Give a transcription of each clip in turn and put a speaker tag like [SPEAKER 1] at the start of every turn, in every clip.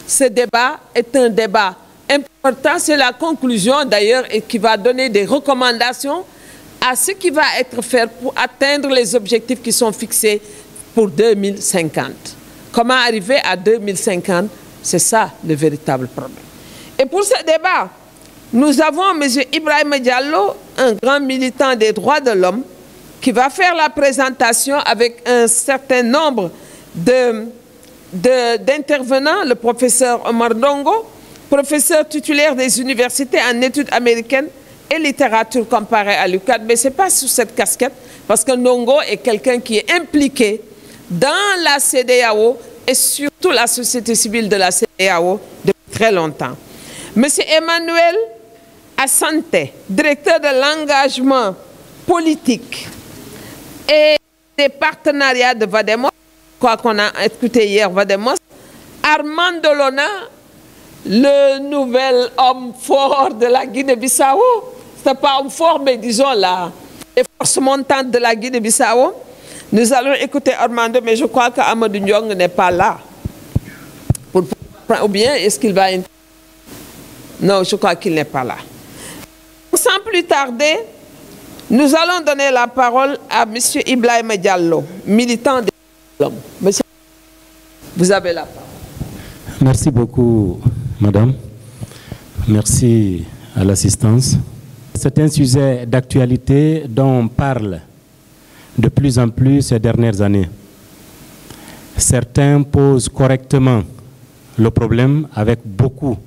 [SPEAKER 1] Ce débat est un débat important, c'est la conclusion d'ailleurs et qui va donner des recommandations à ce qui va être fait pour atteindre les objectifs qui sont fixés pour 2050. Comment arriver à 2050? C'est ça le véritable problème. Et pour ce débat, nous avons M. Ibrahima Diallo, un grand militant des droits de l'homme, qui va faire la présentation avec un certain nombre d'intervenants, le professeur Omar Ndongo, professeur titulaire des universités en études américaines et littérature comparée à l'UQAD. Mais ce n'est pas sous cette casquette, parce que Ndongo est quelqu'un qui est impliqué dans la CEDEAO et surtout la société civile de la CEDEAO depuis très longtemps. M. Emmanuel Asante, directeur de l'engagement politique et des partenariats de Vademos, quoi qu'on a écouté hier Vademos, Armand Dolona, le nouvel homme fort de la Guinée-Bissau, ce n'est pas homme fort, mais disons les forces montantes de la Guinée-Bissau. Nous allons écouter Armando, mais je crois qu'Amadou Ndiong n'est pas là. Ou bien, est-ce qu'il va... Non, je crois qu'il n'est pas là. Sans plus tarder, nous allons donner la parole à M. Ibrahima Diallo, militant des droits de l'homme. Monsieur, vous avez la parole.
[SPEAKER 2] Merci beaucoup, madame. Merci à l'assistance. C'est un sujet d'actualité dont on parle de plus en plus ces dernières années. Certains posent correctement le problème avec beaucoup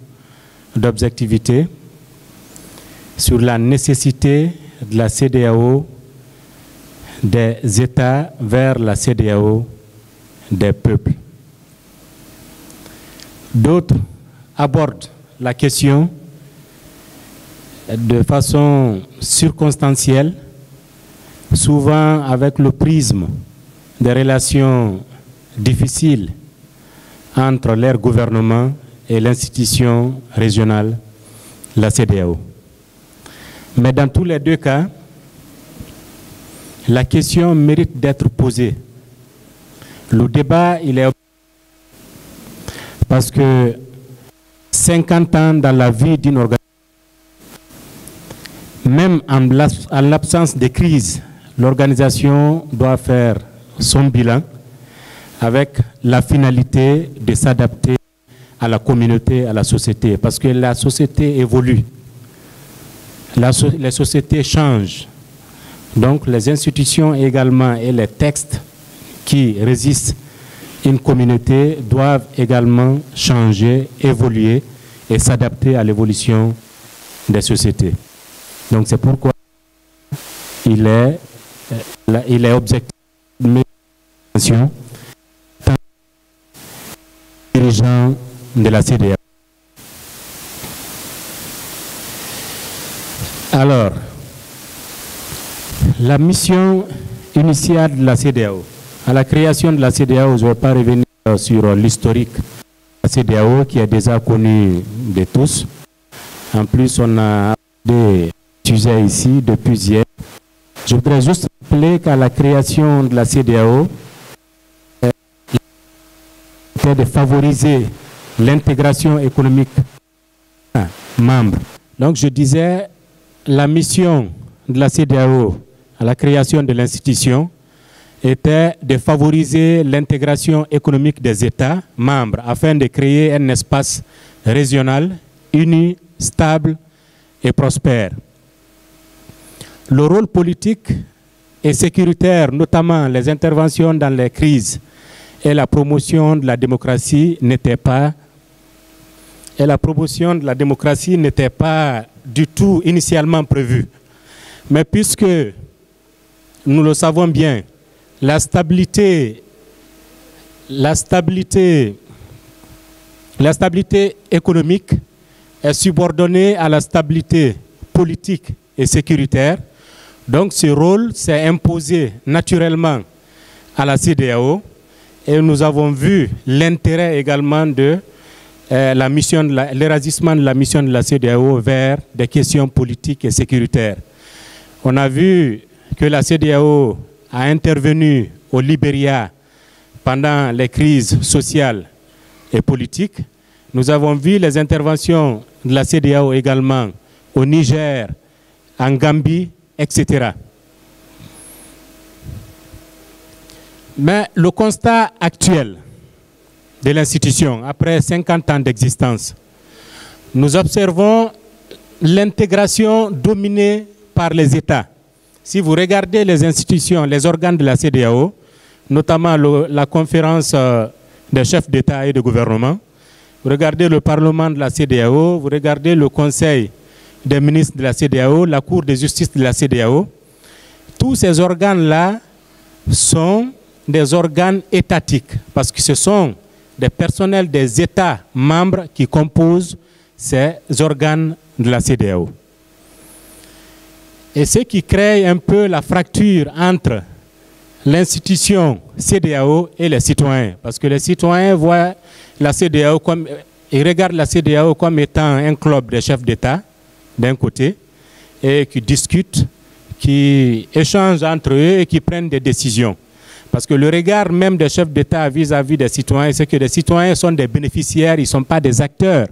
[SPEAKER 2] d'objectivité sur la nécessité de la CEDEAO, des États vers la CEDEAO des peuples. D'autres abordent la question de façon circonstancielle, souvent avec le prisme des relations difficiles entre leur gouvernement et l'institution régionale, la CEDEAO. Mais dans tous les deux cas, la question mérite d'être posée. Le débat, il est... Parce que 50 ans dans la vie d'une organisation, même en l'absence de crise, l'organisation doit faire son bilan avec la finalité de s'adapter à la communauté, à la société, parce que la société évolue, les sociétés changent. Donc les institutions également et les textes qui résistent une communauté doivent également changer, évoluer et s'adapter à l'évolution des sociétés. Donc c'est pourquoi il est objectif de mes attentions tant que dirigeants de la CEDEAO. Alors, la mission initiale de la CEDEAO, à la création de la CEDEAO, je ne vais pas revenir sur l'historique de la CEDEAO qui est déjà connu de tous. En plus, on a des sujets ici depuis hier. Je voudrais juste rappeler qu'à la création de la CEDEAO, c'était de favoriser l'intégration économique membre. Donc je disais, la mission de la CEDEAO à la création de l'institution était de favoriser l'intégration économique des États membres afin de créer un espace régional uni, stable et prospère. Le rôle politique et sécuritaire, notamment les interventions dans les crises et la promotion de la démocratie n'était pas du tout initialement prévue. Mais puisque nous le savons bien, la stabilité économique est subordonnée à la stabilité politique et sécuritaire. Donc ce rôle s'est imposé naturellement à la CEDEAO et nous avons vu l'intérêt également de l'élargissement de la mission de la CEDEAO vers des questions politiques et sécuritaires. On a vu que la CEDEAO a intervenu au Libéria pendant les crises sociales et politiques. Nous avons vu les interventions de la CEDEAO également au Niger, en Gambie, etc. Mais le constat actuel de l'institution, après 50 ans d'existence, nous observons l'intégration dominée par les États. Si vous regardez les institutions, les organes de la CEDEAO, notamment la conférence des chefs d'État et de gouvernement, vous regardez le Parlement de la CEDEAO, vous regardez le Conseil des ministres de la CEDEAO, la Cour de justice de la CEDEAO, tous ces organes-là sont des organes étatiques parce que ce sont des personnels des États membres qui composent ces organes de la CEDEAO. Et ce qui crée un peu la fracture entre l'institution CEDEAO et les citoyens, parce que les citoyens voient la CEDEAO comme, ils regardent la CEDEAO comme étant un club des chefs d'État d'un côté et qui discutent, qui échangent entre eux et qui prennent des décisions. Parce que le regard même des chefs d'État vis-à-vis des citoyens, c'est que les citoyens sont des bénéficiaires, ils ne sont pas des acteurs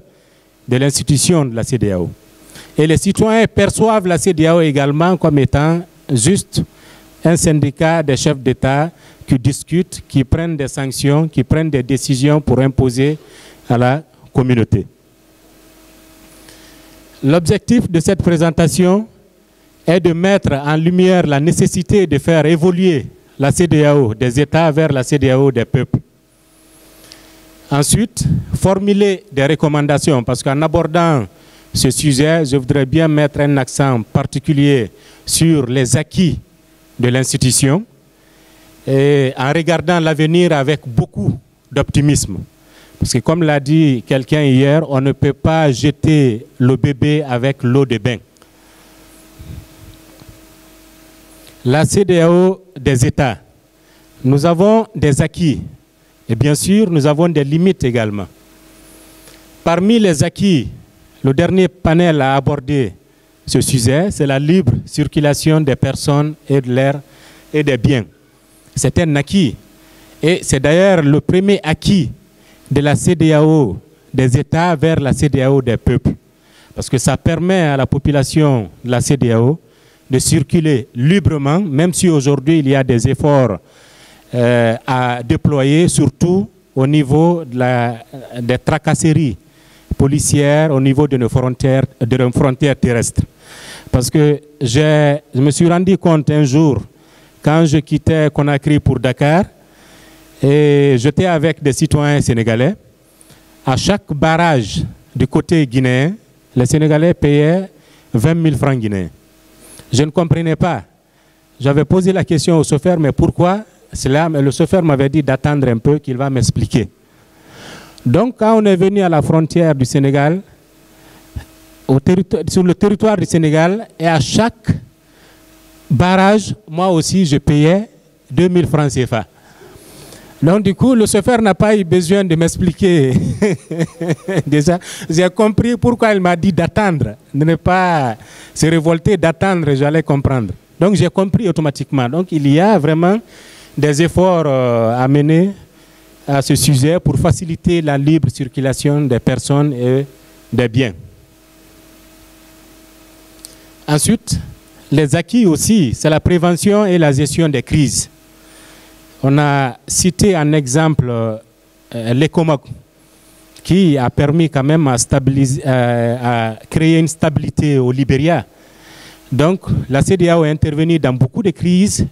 [SPEAKER 2] de l'institution de la CEDEAO. Et les citoyens perçoivent la CEDEAO également comme étant juste un syndicat des chefs d'État qui discutent, qui prennent des sanctions, qui prennent des décisions pour imposer à la communauté. L'objectif de cette présentation est de mettre en lumière la nécessité de faire évoluer la CEDEAO des États vers la CEDEAO des peuples. Ensuite, formuler des recommandations, parce qu'en abordant ce sujet, je voudrais bien mettre un accent particulier sur les acquis de l'institution et en regardant l'avenir avec beaucoup d'optimisme. Parce que comme l'a dit quelqu'un hier, on ne peut pas jeter le bébé avec l'eau de bain. La CEDEAO des États, nous avons des acquis et bien sûr nous avons des limites également. Parmi les acquis, le dernier panel a abordé ce sujet, c'est la libre circulation des personnes et de l'air et des biens. C'est un acquis et c'est d'ailleurs le premier acquis de la CEDEAO des États vers la CEDEAO des peuples. Parce que ça permet à la population de la CEDEAO de circuler librement, même si aujourd'hui il y a des efforts à déployer, surtout au niveau de des tracasseries policières, au niveau de nos frontières terrestres. Parce que je me suis rendu compte un jour, quand je quittais Conakry pour Dakar, et j'étais avec des citoyens sénégalais, à chaque barrage du côté guinéen, les Sénégalais payaient 20 000 francs guinéens. Je ne comprenais pas. J'avais posé la question au chauffeur, mais pourquoi cela? Mais le chauffeur m'avait dit d'attendre un peu, qu'il va m'expliquer. Donc, quand on est venu à la frontière du Sénégal, sur le territoire du Sénégal, et à chaque barrage, moi aussi, je payais 2000 francs CFA. Donc, du coup, le chauffeur n'a pas eu besoin de m'expliquer. Déjà, j'ai compris pourquoi il m'a dit d'attendre, de ne pas se révolter, d'attendre, j'allais comprendre. Donc, j'ai compris automatiquement. Donc, il y a vraiment des efforts à mener à ce sujet pour faciliter la libre circulation des personnes et des biens. Ensuite, les acquis aussi, c'est la prévention et la gestion des crises. On a cité un exemple l'ECOMOG qui a permis quand même à créer une stabilité au Libéria. Donc la CEDEAO est intervenue dans beaucoup de crises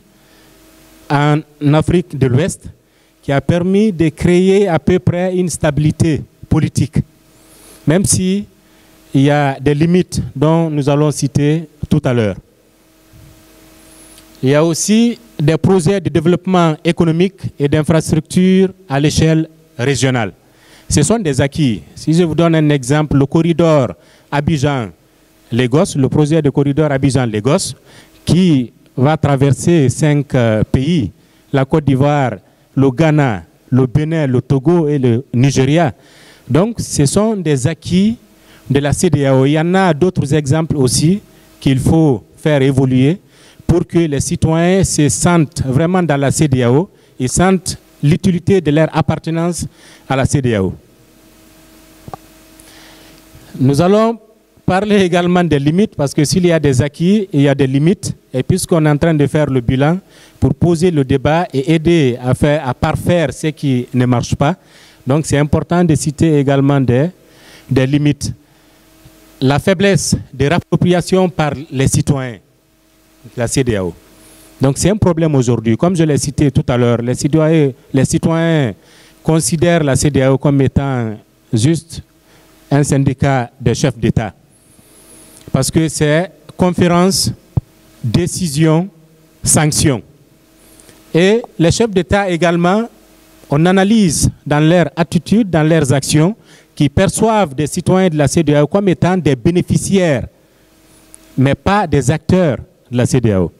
[SPEAKER 2] en Afrique de l'Ouest qui a permis de créer à peu près une stabilité politique, même si il y a des limites dont nous allons citer tout à l'heure. Il y a aussi des projets de développement économique et d'infrastructures à l'échelle régionale. Ce sont des acquis. Si je vous donne un exemple, le corridor Abidjan-Lagos, le projet de corridor Abidjan-Lagos, qui va traverser 5 pays, la Côte d'Ivoire, le Ghana, le Bénin, le Togo et le Nigeria. Donc, ce sont des acquis de la CEDEAO. Il y en a d'autres exemples aussi qu'il faut faire évoluer pour que les citoyens se sentent vraiment dans la CEDEAO et sentent l'utilité de leur appartenance à la CEDEAO. Nous allons parler également des limites, parce que s'il y a des acquis, il y a des limites. Et puisqu'on est en train de faire le bilan pour poser le débat et aider à parfaire ce qui ne marche pas, donc c'est important de citer également des limites. La faiblesse de l'appropriation par les citoyens de la CEDEAO. Donc c'est un problème aujourd'hui. Comme je l'ai cité tout à l'heure, les citoyens considèrent la CEDEAO comme étant juste un syndicat de chefs d'État. Parce que c'est conférence, décision, sanction. Et les chefs d'État également, on analyse dans leur attitude, dans leurs actions, qui perçoivent des citoyens de la CEDEAO comme étant des bénéficiaires, mais pas des acteurs de la CEDEAO.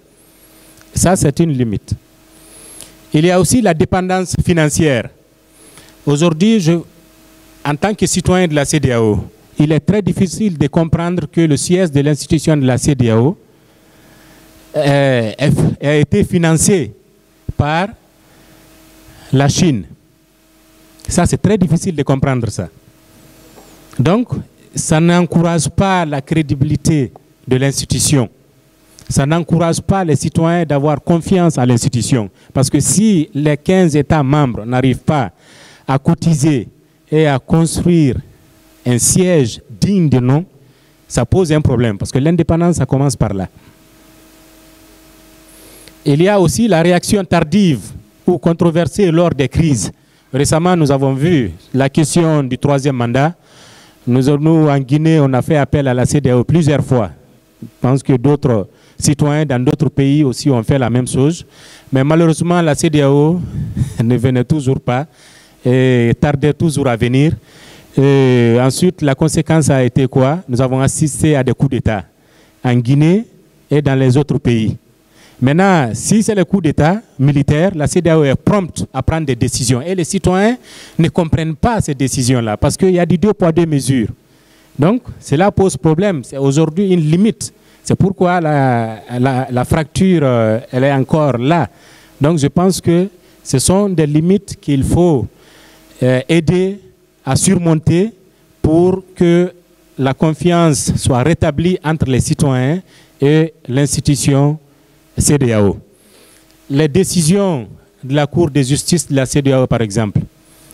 [SPEAKER 2] Ça, c'est une limite. Il y a aussi la dépendance financière. Aujourd'hui, en tant que citoyen de la CEDEAO, il est très difficile de comprendre que le siège de l'institution de la CEDEAO a été financé par la Chine. Ça, c'est très difficile de comprendre ça. Donc, ça n'encourage pas la crédibilité de l'institution. Ça n'encourage pas les citoyens d'avoir confiance à l'institution. Parce que si les 15 États membres n'arrivent pas à cotiser et à construire un siège digne de nom, ça pose un problème. Parce que l'indépendance, ça commence par là. Il y a aussi la réaction tardive ou controversée lors des crises. Récemment, nous avons vu la question du 3e mandat. Nous, en Guinée, on a fait appel à la CEDEAO plusieurs fois. Je pense que d'autres citoyens dans d'autres pays aussi ont fait la même chose. Mais malheureusement, la CEDEAO ne venait toujours pas et tardait toujours à venir. Et ensuite, la conséquence a été quoi? Nous avons assisté à des coups d'État en Guinée et dans les autres pays. Maintenant, si c'est le coup d'État militaire, la CEDEAO est prompte à prendre des décisions. Et les citoyens ne comprennent pas ces décisions-là parce qu'il y a du 2 poids 2 mesures. Donc, cela pose problème. C'est aujourd'hui une limite. C'est pourquoi la fracture, elle est encore là. Donc, je pense que ce sont des limites qu'il faut aider à surmonter pour que la confiance soit rétablie entre les citoyens et l'institution CEDEAO. Les décisions de la Cour de justice de la CEDEAO, par exemple,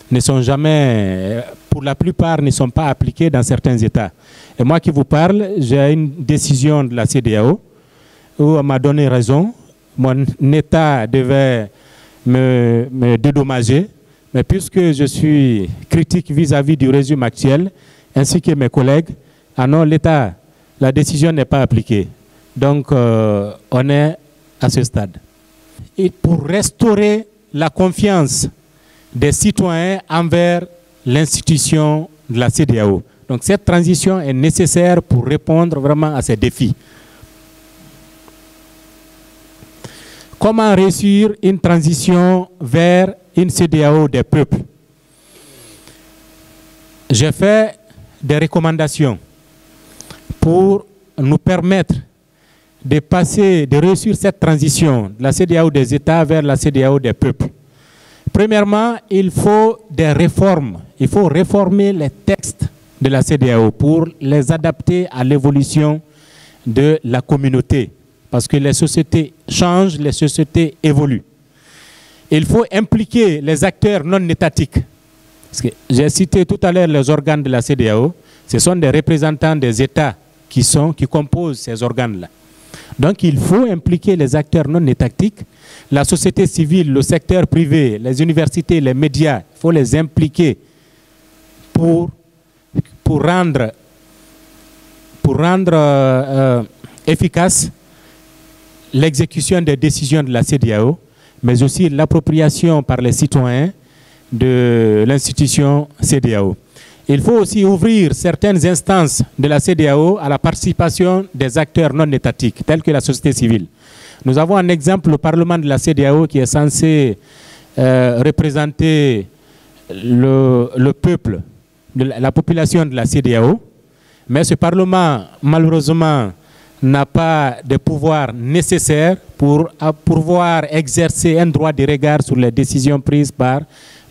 [SPEAKER 2] ne sont jamais, pour la plupart, ne sont pas appliquées dans certains États. Et moi qui vous parle, j'ai une décision de la CEDEAO où on m'a donné raison. Mon État devait me dédommager, mais puisque je suis critique vis-à-vis du régime actuel, ainsi que mes collègues, ah non, l'État, la décision n'est pas appliquée. Donc, on est à ce stade. Et pour restaurer la confiance des citoyens envers l'institution de la CEDEAO. Donc cette transition est nécessaire pour répondre vraiment à ces défis. Comment réussir une transition vers une CEDEAO des peuples? J'ai fait des recommandations pour nous permettre de réussir cette transition de la CEDEAO des États vers la CEDEAO des peuples. Premièrement, il faut des réformes. Il faut réformer les textes de la CEDEAO pour les adapter à l'évolution de la communauté. Parce que les sociétés changent, les sociétés évoluent. Il faut impliquer les acteurs non étatiques. J'ai cité tout à l'heure les organes de la CEDEAO. Ce sont des représentants des États qui composent ces organes-là. Donc il faut impliquer les acteurs non étatiques, la société civile, le secteur privé, les universités, les médias. Il faut les impliquer pour rendre efficace l'exécution des décisions de la CEDEAO, mais aussi l'appropriation par les citoyens de l'institution CEDEAO. Il faut aussi ouvrir certaines instances de la CEDEAO à la participation des acteurs non étatiques, tels que la société civile. Nous avons un exemple, le Parlement de la CEDEAO, qui est censé représenter le peuple, la population de la CEDEAO, mais ce Parlement, malheureusement, n'a pas de pouvoir nécessaire pour pouvoir exercer un droit de regard sur les décisions prises par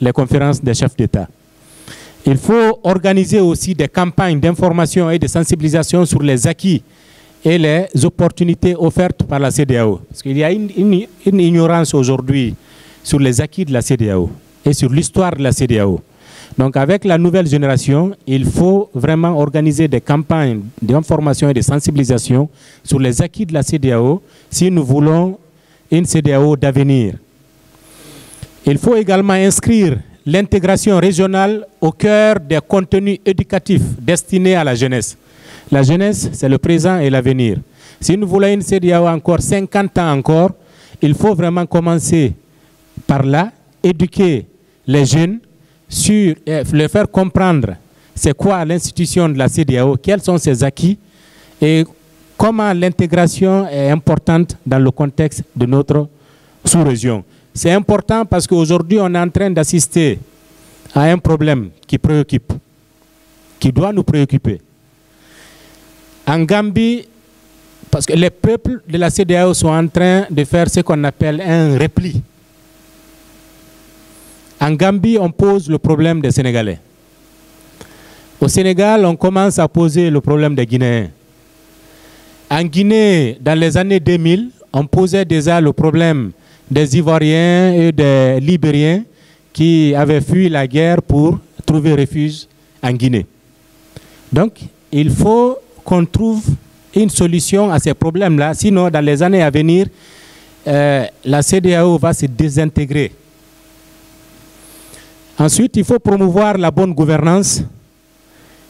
[SPEAKER 2] les conférences des chefs d'État. Il faut organiser aussi des campagnes d'information et de sensibilisation sur les acquis et les opportunités offertes par la CEDEAO. Parce qu'il y a une ignorance aujourd'hui sur les acquis de la CEDEAO et sur l'histoire de la CEDEAO. Donc avec la nouvelle génération, il faut vraiment organiser des campagnes d'information et de sensibilisation sur les acquis de la CEDEAO si nous voulons une CEDEAO d'avenir. Il faut également inscrire l'intégration régionale au cœur des contenus éducatifs destinés à la jeunesse. La jeunesse, c'est le présent et l'avenir. Si nous voulons une CEDEAO encore 50 ans encore, il faut vraiment commencer par là, éduquer les jeunes, les faire comprendre c'est quoi l'institution de la CEDEAO, quels sont ses acquis et comment l'intégration est importante dans le contexte de notre sous-région. C'est important parce qu'aujourd'hui, on est en train d'assister à un problème qui préoccupe, qui doit nous préoccuper. En Gambie, parce que les peuples de la CEDEAO sont en train de faire ce qu'on appelle un repli. En Gambie, on pose le problème des Sénégalais. Au Sénégal, on commence à poser le problème des Guinéens. En Guinée, dans les années 2000, on posait déjà le problème des Ivoiriens et des Libériens qui avaient fui la guerre pour trouver refuge en Guinée. Donc, il faut qu'on trouve une solution à ces problèmes-là. Sinon, dans les années à venir, la CEDEAO va se désintégrer. Ensuite, il faut promouvoir la bonne gouvernance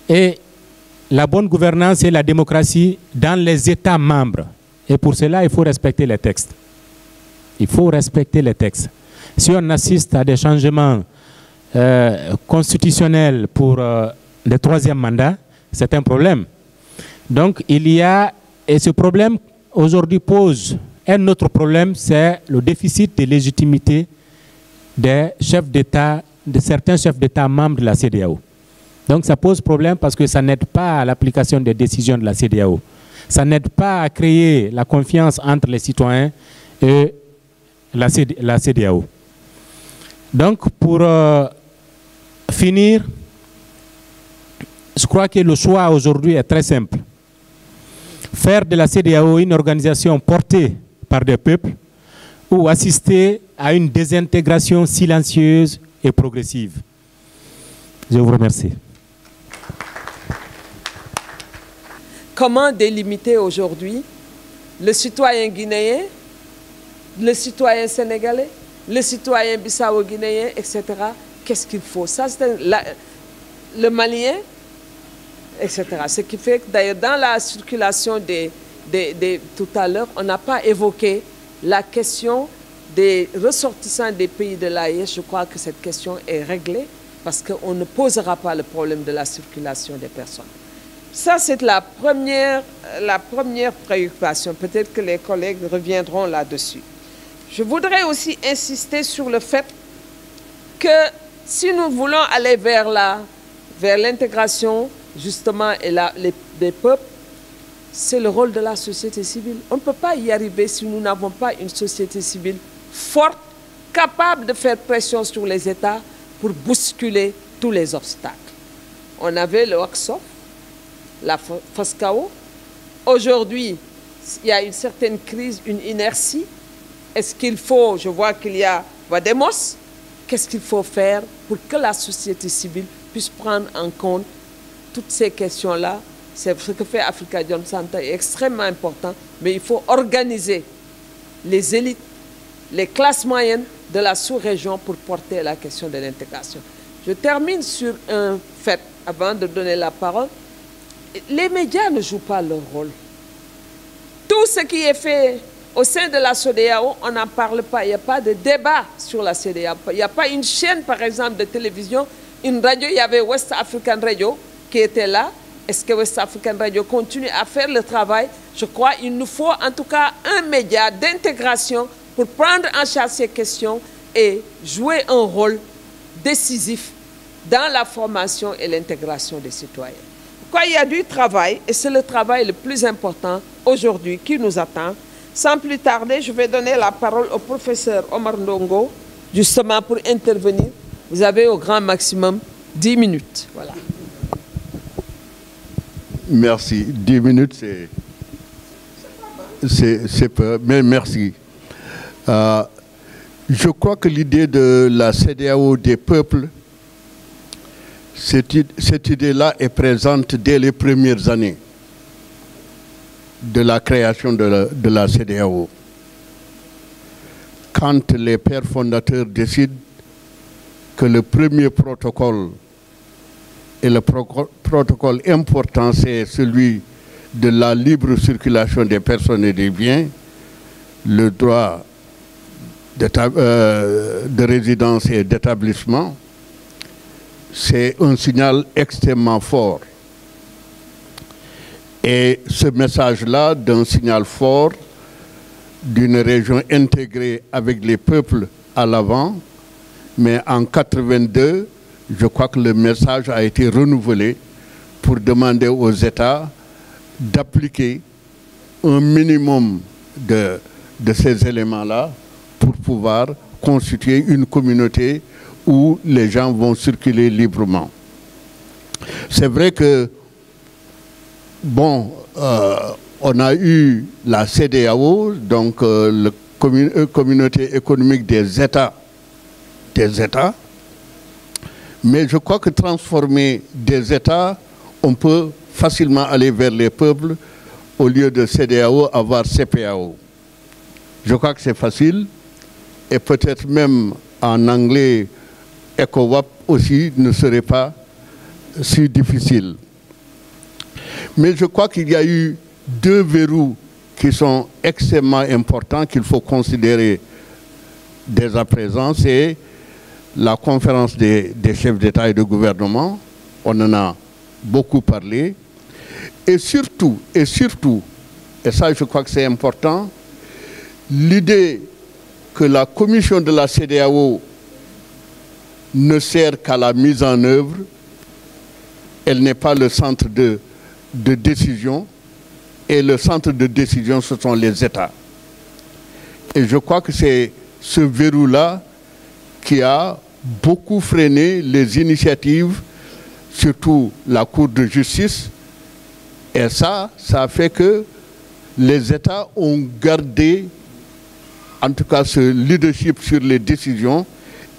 [SPEAKER 2] et la bonne gouvernance et la démocratie dans les États membres. Et pour cela, il faut respecter les textes. Il faut respecter les textes. Si on assiste à des changements constitutionnels pour le troisième mandat, c'est un problème. Donc, et ce problème aujourd'hui pose un autre problème, c'est le déficit de légitimité des chefs d'État, de certains chefs d'État membres de la CEDEAO. Donc, ça pose problème parce que ça n'aide pas à l'application des décisions de la CEDEAO. Ça n'aide pas à créer la confiance entre les citoyens et la CEDEAO. Donc, pour finir, je crois que le choix aujourd'hui est très simple. Faire de la CEDEAO une organisation portée par des peuples ou assister à une désintégration silencieuse et progressive. Je vous remercie.
[SPEAKER 1] Comment délimiter aujourd'hui le citoyen guinéen, le citoyen sénégalais, le citoyen bissau-guinéen, etc. Qu'est-ce qu'il faut? Ça, c'est le malien, etc. Ce qui fait que d'ailleurs dans la circulation tout à l'heure, on n'a pas évoqué la question des ressortissants des pays de l'AES. Je crois que cette question est réglée parce qu'on ne posera pas le problème de la circulation des personnes. Ça, c'est la première préoccupation. Peut-être que les collègues reviendront là-dessus. Je voudrais aussi insister sur le fait que si nous voulons aller vers l'intégration, justement, des peuples, c'est le rôle de la société civile. On ne peut pas y arriver si nous n'avons pas une société civile forte, capable de faire pression sur les États pour bousculer tous les obstacles. On avait le Oxfam, la FOSCAO. Aujourd'hui, il y a une certaine crise, une inertie. Est-ce qu'il faut, je vois qu'il y a Vademos, qu'est-ce qu'il faut faire pour que la société civile puisse prendre en compte toutes ces questions-là? C'est ce que fait Africa Jom Center est extrêmement important, mais il faut organiser les élites, les classes moyennes de la sous-région pour porter la question de l'intégration. Je termine sur un fait, avant de donner la parole. Les médias ne jouent pas leur rôle. Tout ce qui est fait au sein de la CEDEAO, on n'en parle pas. Il n'y a pas de débat sur la CEDEAO. Il n'y a pas une chaîne, par exemple, de télévision, une radio. Il y avait West African Radio qui était là. Est-ce que West African Radio continue à faire le travail? Je crois qu'il nous faut en tout cas un média d'intégration pour prendre en charge ces questions et jouer un rôle décisif dans la formation et l'intégration des citoyens. Pourquoi il y a du travail, et c'est le travail le plus important aujourd'hui qui nous attend, Sans plus tarder, je vais donner la parole au professeur Omar Ndongo, justement pour intervenir. Vous avez au grand maximum 10 minutes. Voilà.
[SPEAKER 3] Merci. 10 minutes, c'est peu, mais merci. Je crois que l'idée de la CEDEAO des peuples, cette idée-là est présente dès les premières années de la création de la CEDEAO. Quand les pères fondateurs décident que le premier protocole, et le protocole important, c'est celui de la libre circulation des personnes et des biens, le droit de résidence et d'établissement, c'est un signal extrêmement fort. Et ce message-là, d'un signal fort, d'une région intégrée avec les peuples à l'avant, mais en 82, je crois que le message a été renouvelé pour demander aux États d'appliquer un minimum de ces éléments-là pour pouvoir constituer une communauté où les gens vont circuler librement. C'est vrai que, bon, on a eu la CEDEAO, donc la communauté économique des États, mais je crois que transformer des États, on peut facilement aller vers les peuples au lieu de CEDEAO, avoir CPAO. Je crois que c'est facile et peut-être même en anglais, ECOWAP aussi ne serait pas si difficile. Mais je crois qu'il y a eu deux verrous qui sont extrêmement importants qu'il faut considérer dès à présent. C'est la conférence des chefs d'État et de gouvernement, on en a beaucoup parlé, et surtout, et ça je crois que c'est important, l'idée que la commission de la CEDEAO ne sert qu'à la mise en œuvre, elle n'est pas le centre de décision, et le centre de décision, ce sont les États. Et je crois que c'est ce verrou-là qui a beaucoup freiné les initiatives, surtout la Cour de justice. Et ça a fait que les États ont gardé, en tout cas, ce leadership sur les décisions.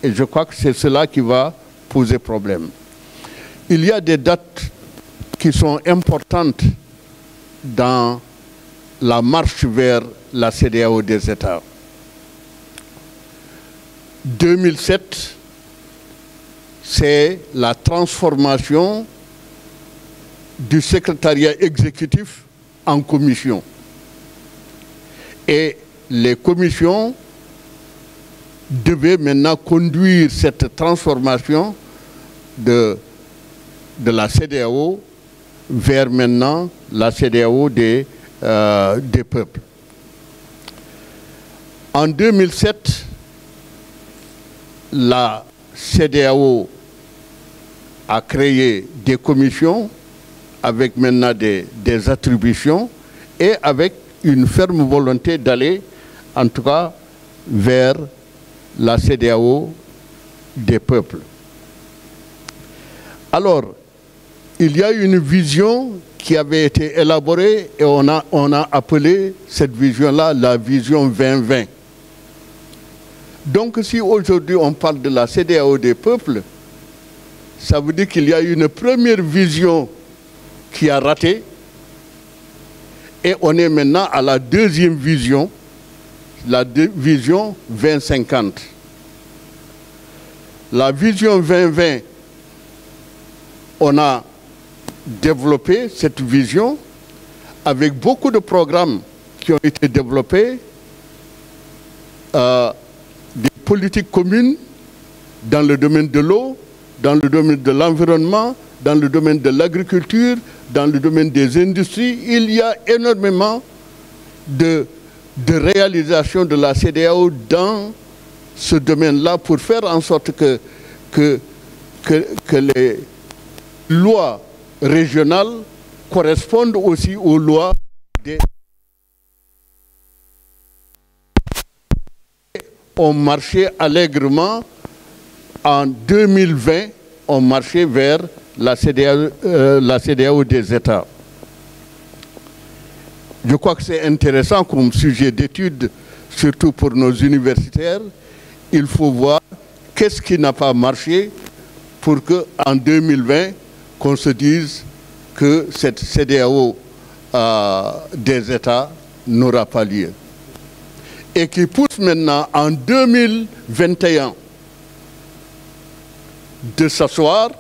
[SPEAKER 3] Et je crois que c'est cela qui va poser problème. Il y a des dates qui sont importantes dans la marche vers la CEDEAO des États. 2007, c'est la transformation du secrétariat exécutif en commission. Et les commissions devaient maintenant conduire cette transformation de la CEDEAO vers maintenant la CEDEAO des peuples. En 2007, la CEDEAO a créé des commissions avec maintenant des attributions et avec une ferme volonté d'aller, en tout cas, vers la CEDEAO des peuples. Alors, il y a une vision qui avait été élaborée et on a appelé cette vision-là la vision 2020. Donc si aujourd'hui on parle de la CEDEAO des peuples, ça veut dire qu'il y a une première vision qui a raté et on est maintenant à la deuxième vision, la vision 2050. La vision 2020, on a développé cette vision avec beaucoup de programmes qui ont été développés, des politiques communes dans le domaine de l'eau, dans le domaine de l'environnement, dans le domaine de l'agriculture, dans le domaine des industries. Il y a énormément de réalisations de la CEDEAO dans ce domaine-là pour faire en sorte que les lois régionales correspondent aussi aux lois des ont marché allègrement. En 2020, ont marché vers la CEDEAO des États. Je crois que c'est intéressant comme sujet d'étude, surtout pour nos universitaires. Il faut voir qu'est-ce qui n'a pas marché pour qu'en 2020, qu'on se dise que cette CEDEAO des États n'aura pas lieu. Et qui pousse maintenant en 2021 de s'asseoir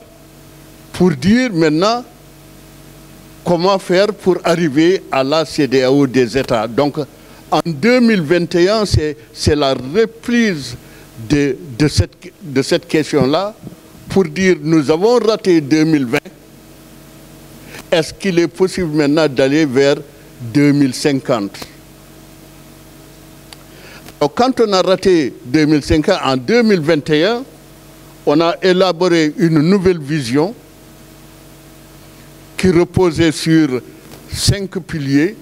[SPEAKER 3] pour dire maintenant comment faire pour arriver à la CEDEAO des États. Donc en 2021, c'est la reprise de cette question-là pour dire nous avons raté 2020. Est-ce qu'il est possible maintenant d'aller vers 2050? Donc, quand on a raté 2050, en 2021, on a élaboré une nouvelle vision qui reposait sur 5 piliers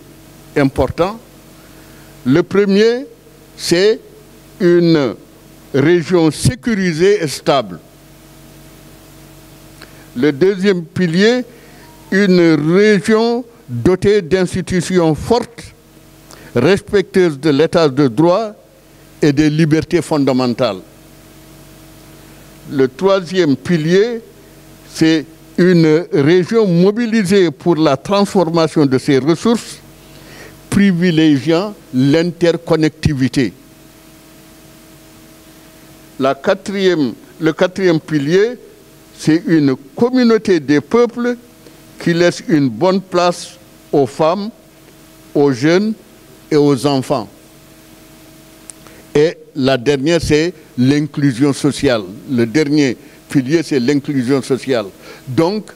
[SPEAKER 3] importants. Le premier, c'est une région sécurisée et stable. Le deuxième pilier, une région dotée d'institutions fortes, respectueuses de l'état de droit et des libertés fondamentales. Le troisième pilier, c'est une région mobilisée pour la transformation de ses ressources, privilégiant l'interconnectivité. Le quatrième pilier, c'est une communauté des peuples qui laisse une bonne place aux femmes, aux jeunes et aux enfants. Et la dernière, c'est l'inclusion sociale. Le dernier pilier, c'est l'inclusion sociale. Donc,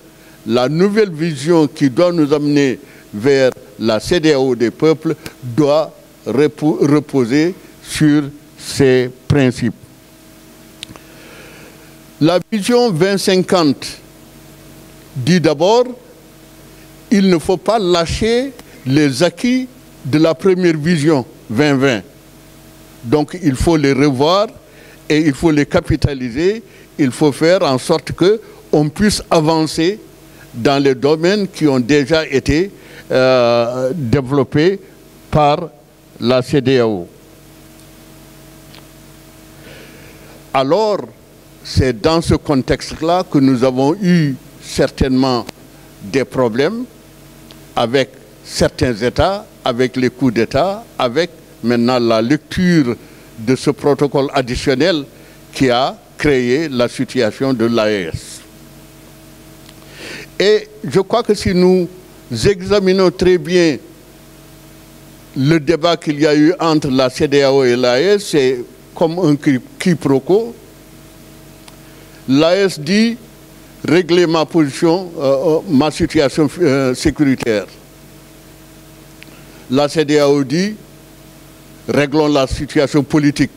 [SPEAKER 3] la nouvelle vision qui doit nous amener vers la CEDEAO des peuples doit reposer sur ces principes. La vision 2050 dit d'abord, il ne faut pas lâcher les acquis de la première vision 2020. Donc il faut les revoir et il faut les capitaliser. Il faut faire en sorte qu'on puisse avancer dans les domaines qui ont déjà été développés par la CEDEAO. Alors, c'est dans ce contexte-là que nous avons eu certainement des problèmes avec certains États, avec les coups d'État, avec maintenant la lecture de ce protocole additionnel qui a créé la situation de l'AES. Et je crois que si nous examinons très bien le débat qu'il y a eu entre la CEDEAO et l'AES, c'est comme un quiproquo. L'AES dit « régler ma position, ma situation sécuritaire ». La CEDEAO dit « réglons la situation politique ».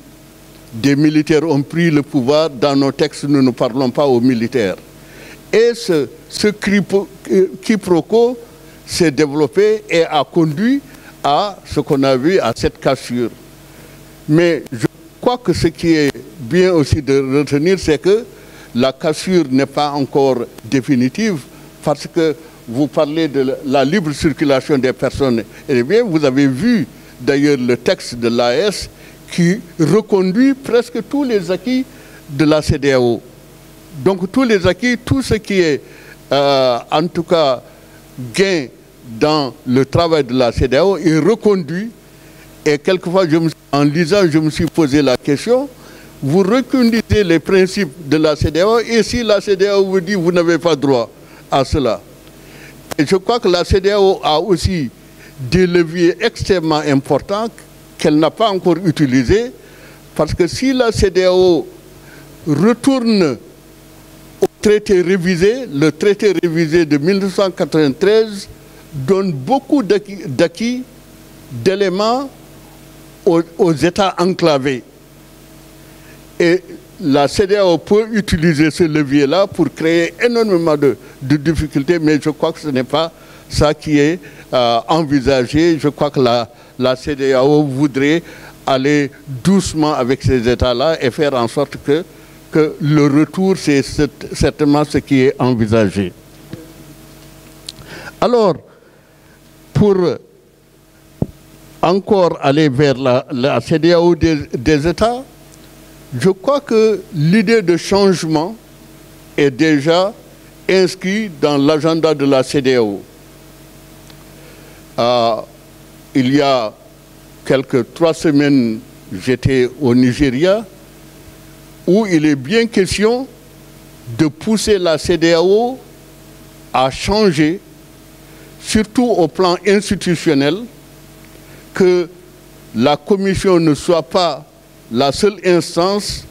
[SPEAKER 3] Des militaires ont pris le pouvoir, dans nos textes nous ne parlons pas aux militaires. Et ce quiproquo s'est développé et a conduit à ce qu'on a vu, à cette cassure. Mais je crois que ce qui est bien aussi de retenir, c'est que la cassure n'est pas encore définitive, parce que vous parlez de la libre circulation des personnes. Eh bien, vous avez vu d'ailleurs le texte de l'AES qui reconduit presque tous les acquis de la CEDEAO. Donc tous les acquis, tout ce qui est en tout cas gain dans le travail de la CEDEAO est reconduit. Et quelquefois, en lisant, je me suis posé la question, vous reconduisez les principes de la CEDEAO et si la CEDEAO vous dit vous n'avez pas droit à cela. Et je crois que la CEDEAO a aussi des leviers extrêmement importants qu'elle n'a pas encore utilisés, parce que si la CEDEAO retourne au traité révisé, le traité révisé de 1993 donne beaucoup d'acquis, d'éléments aux États enclavés. Et la CEDEAO peut utiliser ce levier-là pour créer énormément de difficultés, mais je crois que ce n'est pas ça qui est envisagé. Je crois que la CEDEAO voudrait aller doucement avec ces États-là et faire en sorte que le retour, c'est certainement ce qui est envisagé. Alors, pour encore aller vers la CEDEAO des États, je crois que l'idée de changement est déjà inscrite dans l'agenda de la CEDEAO. Il y a quelques 3 semaines, j'étais au Nigeria, où il est bien question de pousser la CEDEAO à changer, surtout au plan institutionnel, que la Commission ne soit pas la seule instance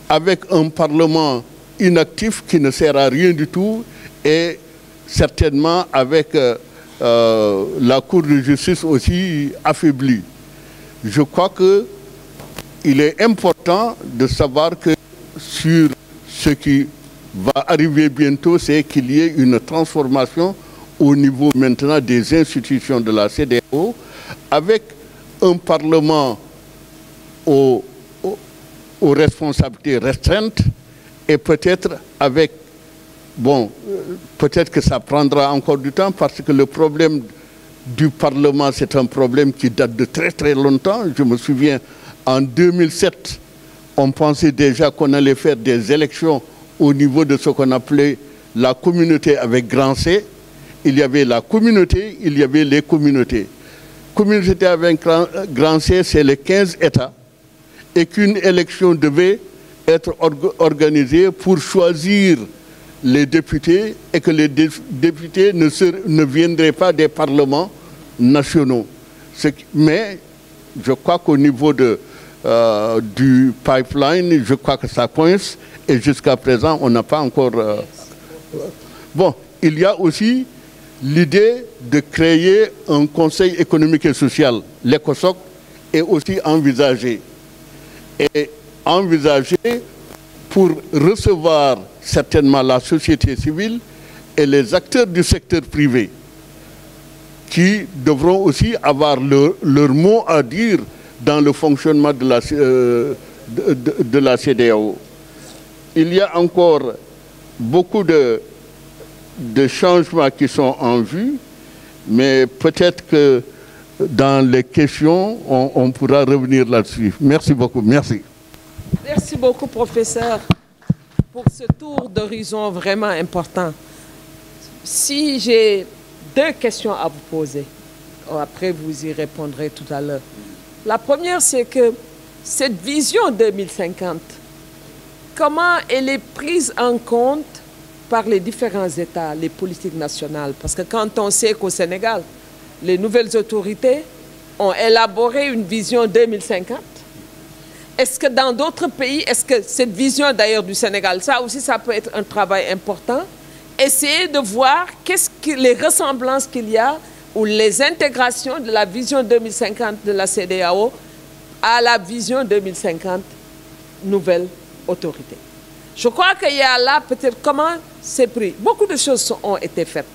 [SPEAKER 3] avec un Parlement inactif qui ne sert à rien du tout et certainement avec la Cour de justice aussi affaiblie. Je crois qu'il est important de savoir que sur ce qui va arriver bientôt, c'est qu'il y ait une transformation au niveau maintenant des institutions de la CEDEAO avec un Parlement aux responsabilités restreintes et peut-être avec, bon, peut-être que ça prendra encore du temps parce que le problème du Parlement, c'est un problème qui date de très très longtemps. Je me souviens, en 2007, on pensait déjà qu'on allait faire des élections au niveau de ce qu'on appelait la communauté avec grand C. Il y avait la communauté, il y avait les communautés. Communauté avec grand C, c'est les 15 États. Et qu'une élection devait être organisée pour choisir les députés et que les députés ne viendraient pas des parlements nationaux. Mais je crois qu'au niveau du pipeline, je crois que ça coince et jusqu'à présent, on n'a pas encore... Bon, il y a aussi l'idée de créer un conseil économique et social. L'ECOSOC est aussi envisagé. Et envisagé pour recevoir certainement la société civile et les acteurs du secteur privé qui devront aussi avoir leur mot à dire dans le fonctionnement de la CEDEAO. Il y a encore beaucoup de changements qui sont en vue, mais peut-être que dans les questions, on pourra revenir là-dessus. Merci beaucoup. Merci.
[SPEAKER 1] Merci beaucoup, professeur, pour ce tour d'horizon vraiment important. Si j'ai 2 questions à vous poser, après vous y répondrez tout à l'heure. La première, c'est que cette vision 2050, comment elle est prise en compte par les différents États, les politiques nationales? Parce que quand on sait qu'au Sénégal, les nouvelles autorités ont élaboré une vision 2050, est-ce que dans d'autres pays, est-ce que cette vision d'ailleurs du Sénégal, ça aussi, ça peut être un travail important, essayer de voir les ressemblances qu'il y a ou les intégrations de la vision 2050 de la CEDEAO à la vision 2050 nouvelle autorité. Je crois qu'il y a là peut-être comment c'est pris. Beaucoup de choses ont été faites.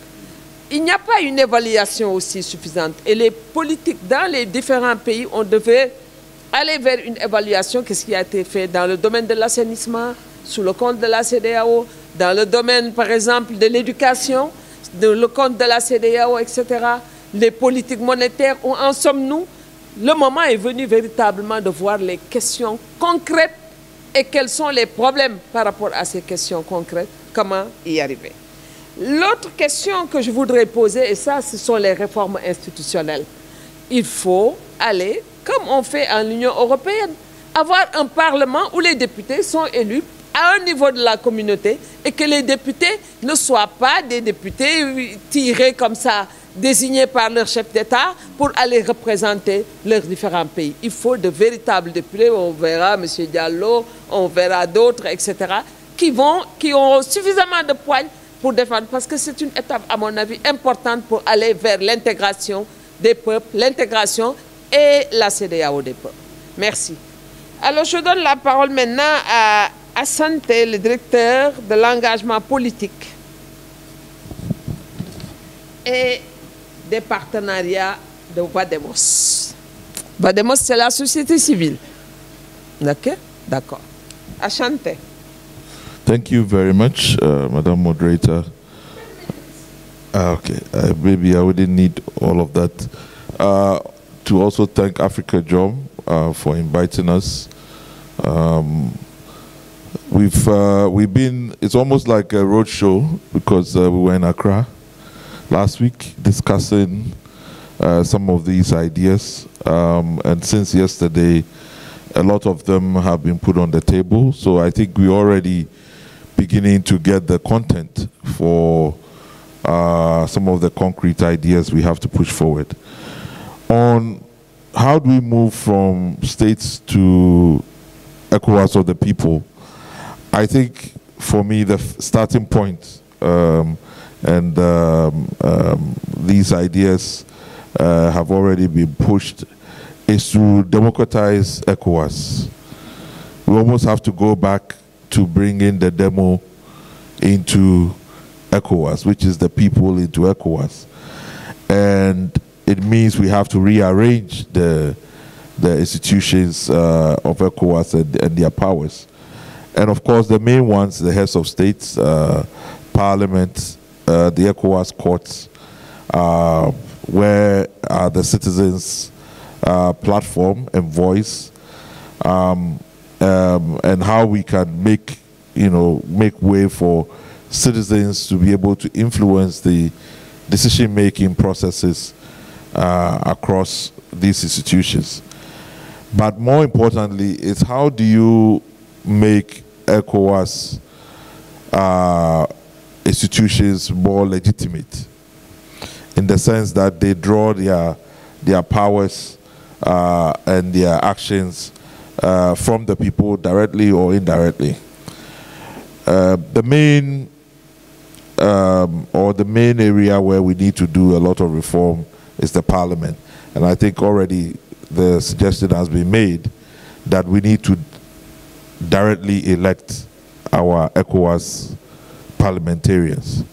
[SPEAKER 1] Il n'y a pas une évaluation aussi suffisante. Et les politiques dans les différents pays, on devait aller vers une évaluation. Qu'est-ce qui a été fait dans le domaine de l'assainissement, sous le compte de la CEDEAO, dans le domaine, par exemple, de l'éducation, le compte de la CEDEAO, etc. Les politiques monétaires, où en sommes-nous? Le moment est venu véritablement de voir les questions concrètes et quels sont les problèmes par rapport à ces questions concrètes, comment y arriver. L'autre question que je voudrais poser, et ça, ce sont les réformes institutionnelles. Il faut aller, comme on fait en Union européenne, avoir un parlement où les députés sont élus à un niveau de la communauté et que les députés ne soient pas des députés tirés comme ça, désignés par leur chef d'État pour aller représenter leurs différents pays. Il faut de véritables députés, on verra M. Diallo, on verra d'autres, etc., qui ont suffisamment de poigne pour défendre, parce que c'est une étape, à mon avis, importante pour aller vers l'intégration des peuples, l'intégration et la CEDEAO des peuples. Merci. Alors, je donne la parole maintenant à Asante, le directeur de l'engagement politique et des partenariats de Wademos. Bademos, c'est la société civile. Ok? D'accord. Ashanti.
[SPEAKER 4] Thank you very much, Madam Moderator. Okay, maybe I wouldn't need all of that. To also thank Africa Jom for inviting us. We've been, it's almost like a road show because we were in Accra last week discussing some of these ideas. And since yesterday, a lot of them have been put on the table. So I think we're already beginning to get the content for some of the concrete ideas we have to push forward. On how do we move from states to ECOWAS of the people, I think for me the starting point these ideas have already been pushed is to democratize ECOWAS. We almost have to go back to bring in the demo into ECOWAS, which is the people into ECOWAS. And it means we have to rearrange the institutions of ECOWAS and their powers. And of course, the main ones, the heads of states, parliament, the ECOWAS courts, where the citizens' platform and voice, and how we can make way for citizens to be able to influence the decision-making processes across these institutions. But more importantly, is how do you make ECOWAS institutions more legitimate, in the sense that they draw their powers and their actions from the people directly or indirectly. The main area where we need to do a lot of reform is the parliament. And I think already the suggestion has been made that we need to directly elect our ECOWAS parliamentarians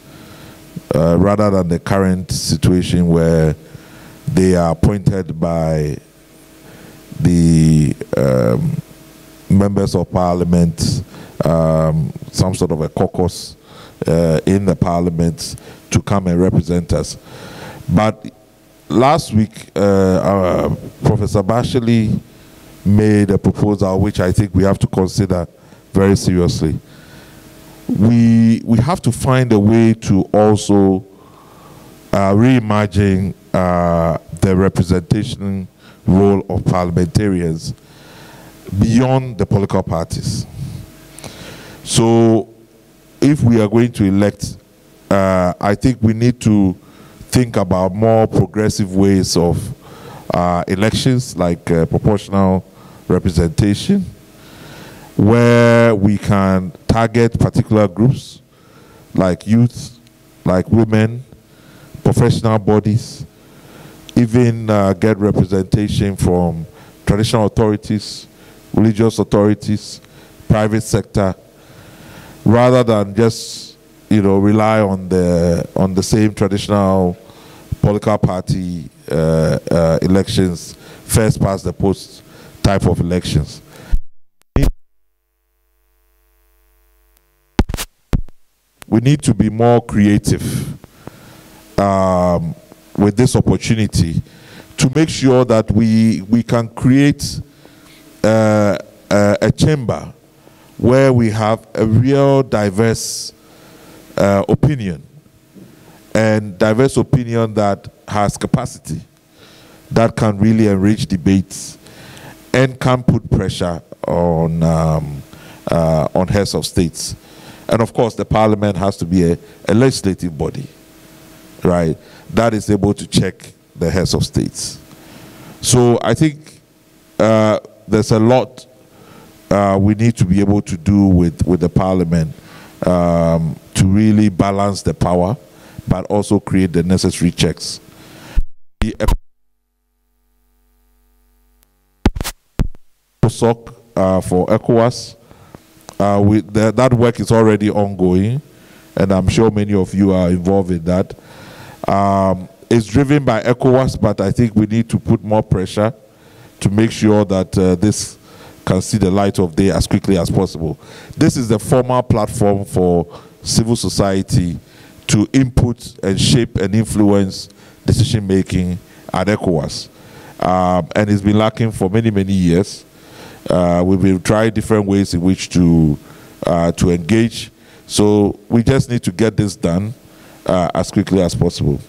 [SPEAKER 4] rather than the current situation where they are appointed by the members of parliament, some sort of a caucus in the parliament to come and represent us. But last week, Professor Bashali made a proposal which I think we have to consider very seriously. We have to find a way to also reimagine the representation role of parliamentarians beyond the political parties. So if we are going to elect, I think we need to think about more progressive ways of elections, like proportional representation, where we can target particular groups like youth, like women, professional bodies, even get representation from traditional authorities, religious authorities, private sector, rather than just rely on the same traditional political party elections, first past the post type of elections. We need to be more creative with this opportunity to make sure that we can create a chamber where we have a real diverse opinion, and diverse opinion that has capacity, that can really enrich debates and can put pressure on heads of states. And of course, the parliament has to be a legislative body, right, that is able to check the heads of states. So I think there's a lot we need to be able to do with the parliament to really balance the power, but also create the necessary checks. For ECOWAS, that work is already ongoing, and I'm sure many of you are involved in that. It's driven by ECOWAS, but I think we need to put more pressure to make sure that this can see the light of day as quickly as possible. This is the formal platform for civil society to input and shape and influence decision-making at ECOWAS. And it's been lacking for many, many years. We've been trying different ways in which to engage. So we just need to get this done as quickly as possible.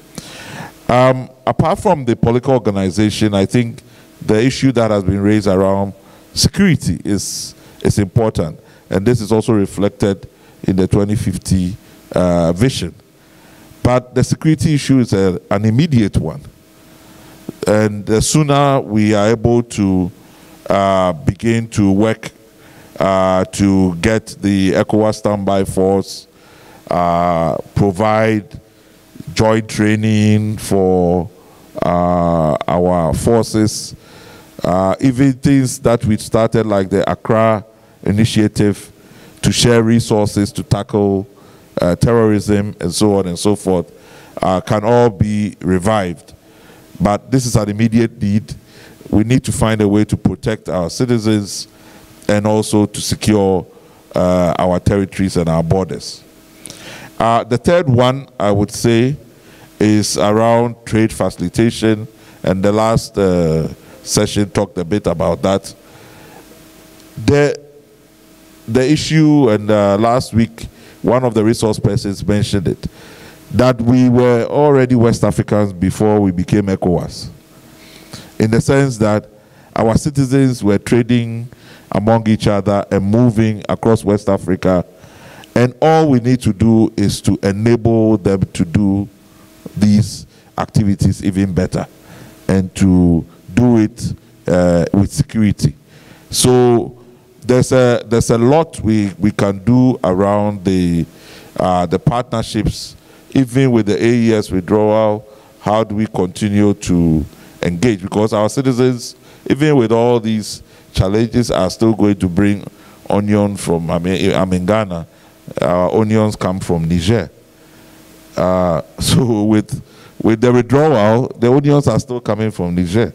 [SPEAKER 4] Apart from the political organization, I think the issue that has been raised around security is important. And this is also reflected in the 2050 vision. But the security issue is an immediate one. And the sooner we are able to begin to work to get the ECOWAS standby force, provide joint training for our forces, even things that we started like the Accra initiative to share resources to tackle terrorism and so on and so forth, can all be revived. But this is an immediate need. We need to find a way to protect our citizens and also to secure our territories and our borders. The third one, I would say, is around trade facilitation, and the last session talked a bit about that. The issue, and last week, one of the resource persons mentioned it, that we were already West Africans before we became ECOWAS, in the sense that our citizens were trading among each other and moving across West Africa, and all we need to do is to enable them to do these activities even better and to do it with security. So there's a lot we can do around the partnerships, even with the AES withdrawal. How do we continue to engage? Because our citizens, even with all these challenges, are still going to bring onion from, I'm in Ghana, onions come from Niger. So with the withdrawal, the onions are still coming from Niger.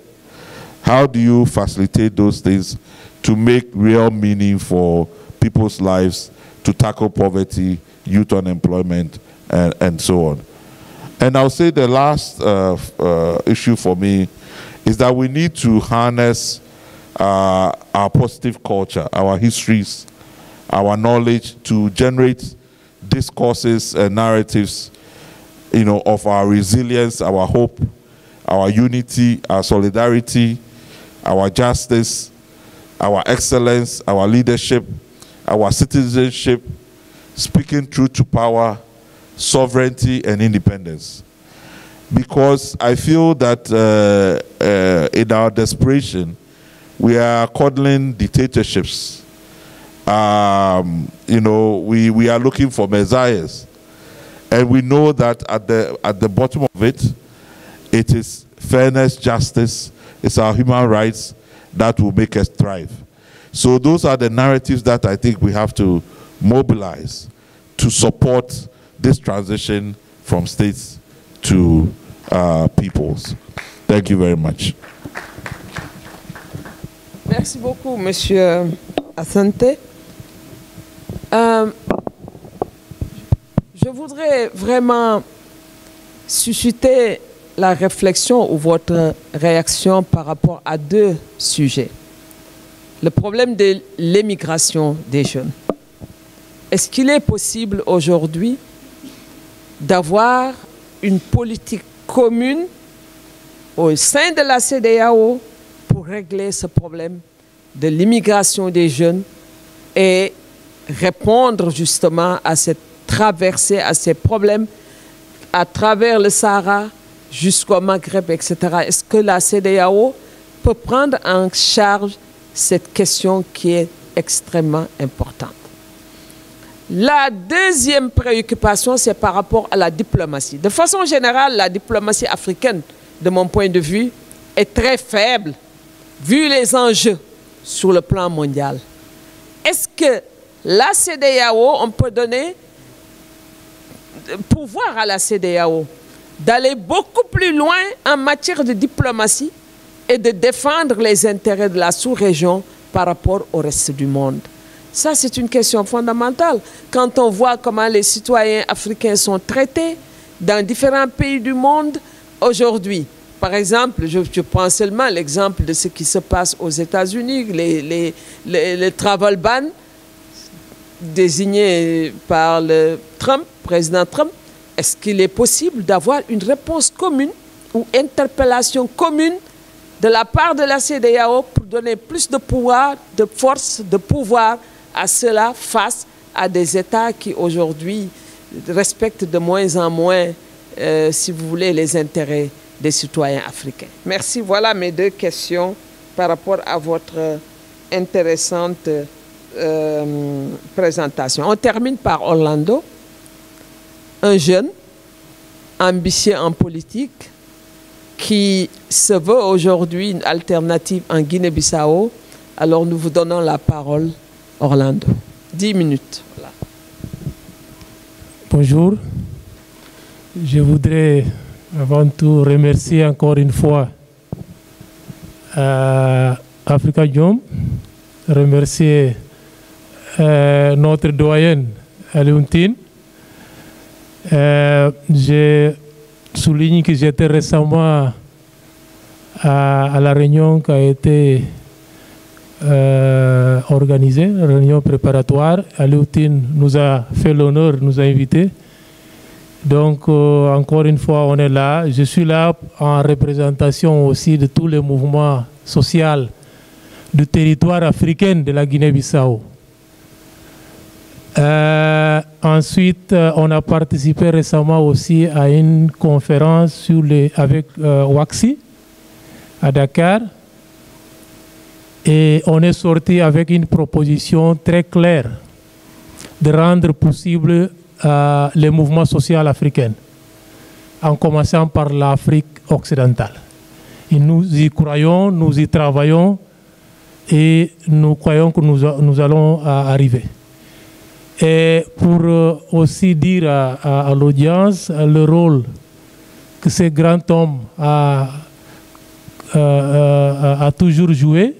[SPEAKER 4] How do you facilitate those things to make real meaning for people's lives, to tackle poverty, youth unemployment, and so on? And I'll say the last issue for me is that we need to harness our positive culture, our histories, our knowledge, to generate discourses and narratives, of our resilience, our hope, our unity, our solidarity, our justice, our excellence, our leadership, our citizenship, speaking truth to power, sovereignty, and independence. Because I feel that in our desperation, we are coddling dictatorships. We are looking for messiahs. And we know that at the bottom of it, it is fairness, justice, it's our human rights that will make us thrive. So those are the narratives that I think we have to mobilize to support this transition from states to peoples. Thank you very much.
[SPEAKER 1] Merci beaucoup, Monsieur Asante. Je voudrais vraiment susciter la réflexion ou votre réaction par rapport à deux sujets. Le problème de l'émigration des jeunes. Est-ce qu'il est possible aujourd'hui d'avoir une politique commune au sein de la CEDEAO pour régler ce problème de l'immigration des jeunes et répondre justement à cette traversée, à ces problèmes à travers le Sahara jusqu'au Maghreb, etc. Est-ce que la CEDEAO peut prendre en charge cette question qui est extrêmement importante? La deuxième préoccupation, c'est par rapport à la diplomatie. De façon générale, la diplomatie africaine, de mon point de vue, est très faible, vu les enjeux sur le plan mondial. Est-ce que la CEDEAO, on peut donner pouvoir à la CEDEAO d'aller beaucoup plus loin en matière de diplomatie et de défendre les intérêts de la sous-région par rapport au reste du monde. Ça, c'est une question fondamentale. Quand on voit comment les citoyens africains sont traités dans différents pays du monde aujourd'hui, par exemple, je prends seulement l'exemple de ce qui se passe aux États-Unis, les travel ban désignés par le président Trump. Est-ce qu'il est possible d'avoir une réponse commune ou interpellation commune de la part de la CEDEAO pour donner plus de pouvoir, de force, de pouvoir à cela face à des États qui aujourd'hui respectent de moins en moins, si vous voulez, les intérêts des citoyens africains. Merci. Voilà mes deux questions par rapport à votre intéressante présentation. On termine par Orlando, un jeune ambitieux en politique qui se veut aujourd'hui une alternative en Guinée-Bissau. Alors nous vous donnons la parole, Orlando. 10 minutes. Voilà.
[SPEAKER 5] Bonjour. Je voudrais avant tout remercier encore une fois Afrikajom, remercier notre doyenne Alioune. J'ai souligné que j'étais récemment à la réunion qui a été organisée, réunion préparatoire. Alioune nous a fait l'honneur, nous a invités. Donc, encore une fois, on est là. Je suis là en représentation aussi de tous les mouvements sociaux du territoire africain de la Guinée-Bissau. Ensuite, on a participé récemment aussi à une conférence avec Waxi à Dakar. Et on est sorti avec une proposition très claire de rendre possible les mouvements sociaux africains, en commençant par l'Afrique occidentale. Et nous y croyons, nous y travaillons et nous croyons que nous allons arriver. Et pour aussi dire à l'audience le rôle que ce grand homme a toujours joué,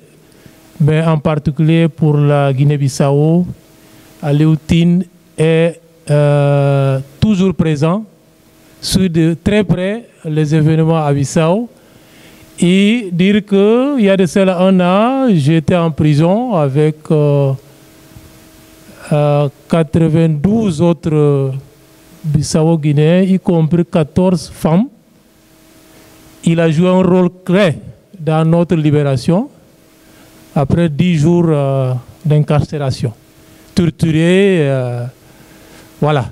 [SPEAKER 5] mais en particulier pour la Guinée-Bissau, Alioune est toujours présent, suit de très près les événements à Bissau, et dire qu'il y a de cela un an, j'étais en prison avec 92 autres Bissau-Guinéens, y compris 14 femmes. Il a joué un rôle clé dans notre libération après 10 jours d'incarcération, torturé. Voilà.